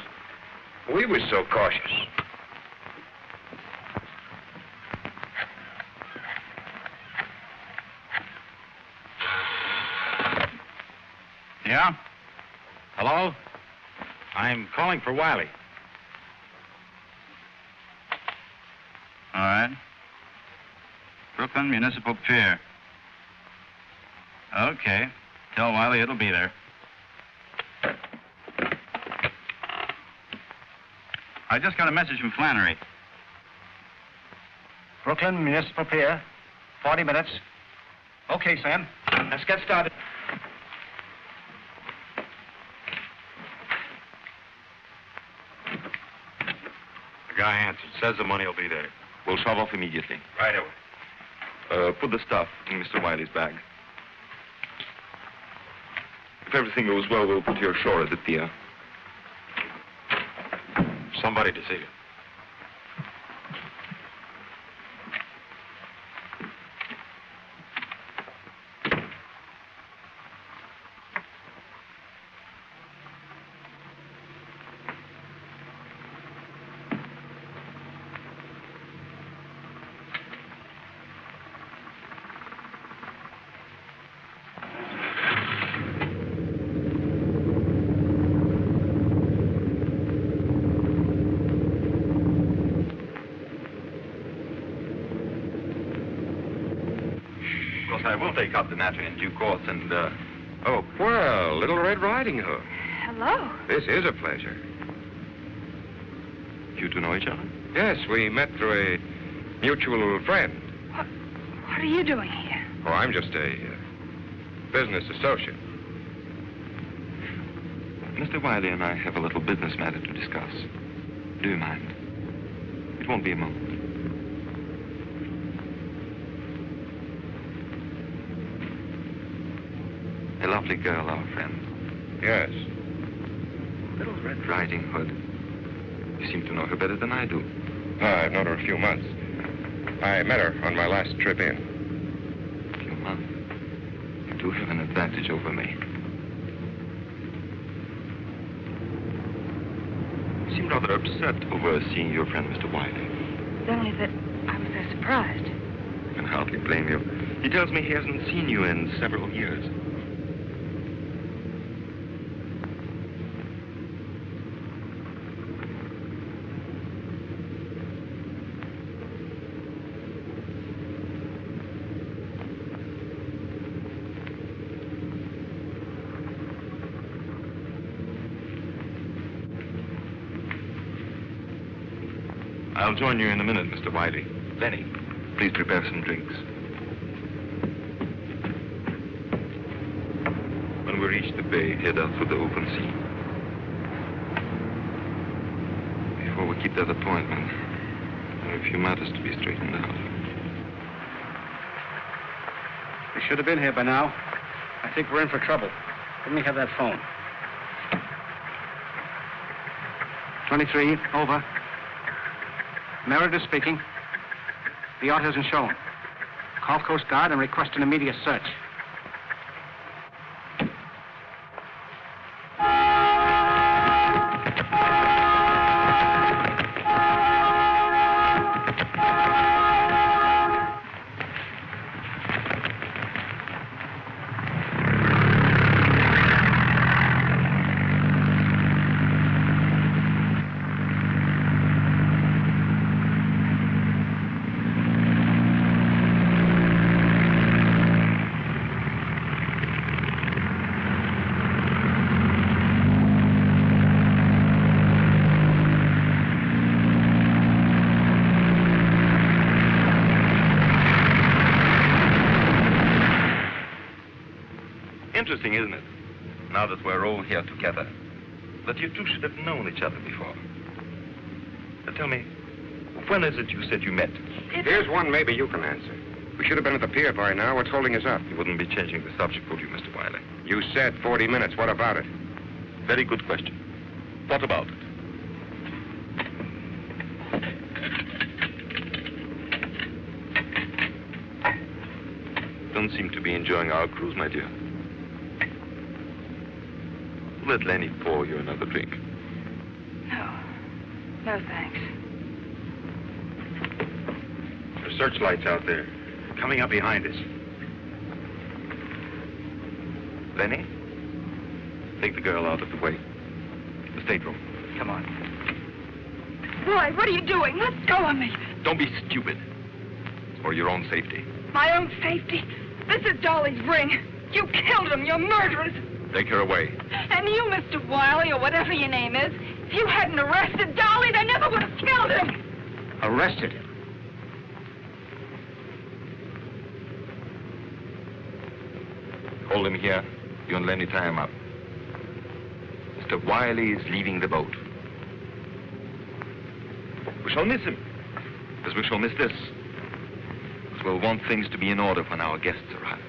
we was so cautious. Yeah? Hello? I'm calling for Wiley. All right. Brooklyn Municipal Pier. Okay. Tell Wiley it'll be there. I just got a message from Flannery. Brooklyn Municipal Pier, 40 minutes. Okay, Sam. Let's get started. The guy answered. Says the money will be there. We'll shove off immediately. Right away. Put the stuff in Mr. Wiley's bag. If everything goes well, we'll put you ashore at the pier. Somebody to see you. I will take up the matter in due course and, Oh, well, Little Red Riding Hood. Hello. This is a pleasure. You two know each other? Yes, we met through a mutual friend. What are you doing here? Oh, I'm just a business associate. Mr. Wiley and I have a little business matter to discuss. Do you mind? It won't be a moment. A lovely girl, our friend. Yes. Little Red Riding Hood. You seem to know her better than I do. I've known her a few months. I met her on my last trip in. A few months? You do have an advantage over me. You seem rather upset over seeing your friend, Mr. Wiley. It's only that I was so surprised. I can hardly blame you. He tells me he hasn't seen you in several years. I'll join you in a minute, Mr. Wiley. Lenny, please prepare some drinks. When we reach the bay, head out to the open sea. Before we keep that appointment, there are a few matters to be straightened out. We should have been here by now. I think we're in for trouble. Let me have that phone. 23, over. Meredith speaking. The yacht hasn't shown. Call Coast Guard and request an immediate search. Interesting, isn't it? Now that we're all here together, that you two should have known each other before. Now tell me, when is it you said you met? Here's one maybe you can answer. We should have been at the pier by now. What's holding us up? You wouldn't be changing the subject, would you, Mr. Wiley? You said 40 minutes. What about it? Very good question. What about it? Don't seem to be enjoying our cruise, my dear. Let Lenny pour you another drink. No. No, thanks. There's searchlights out there. Coming up behind us. Lenny, take the girl out of the way. The stateroom. Come on. Roy, what are you doing? Let go of me. Don't be stupid. It's for your own safety. My own safety. This is Dolly's ring. You killed him. You're murderers. Take her away. And you, Mr. Wiley, or whatever your name is, if you hadn't arrested Dolly, they never would have killed him. Arrested him? Hold him here. You and Lenny tie him up. Mr. Wiley is leaving the boat. We shall miss him, as we shall miss this. Because we'll want things to be in order when our guests arrive.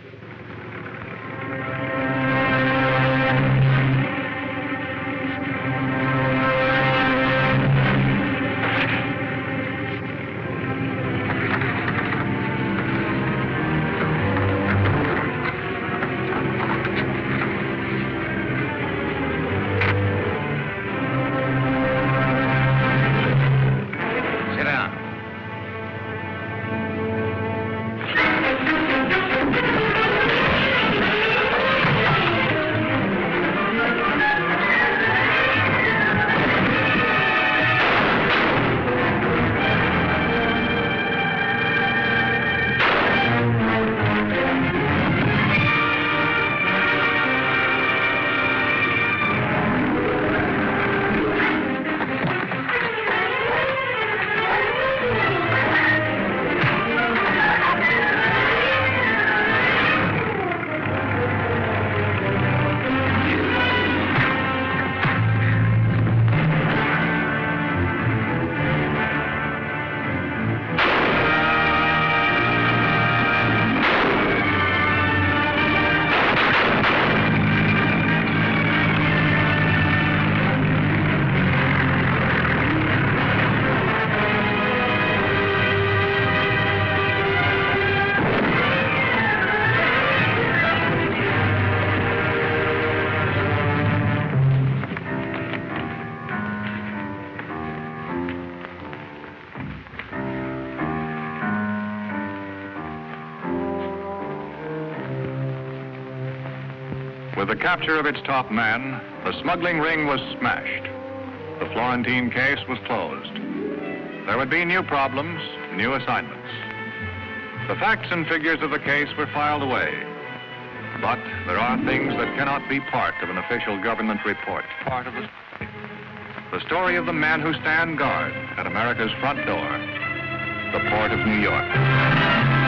With the capture of its top man, the smuggling ring was smashed. The Florentine case was closed. There would be new problems, new assignments. The facts and figures of the case were filed away. But there are things that cannot be part of an official government report. Part of the story of the men who stand guard at America's front door, the port of New York.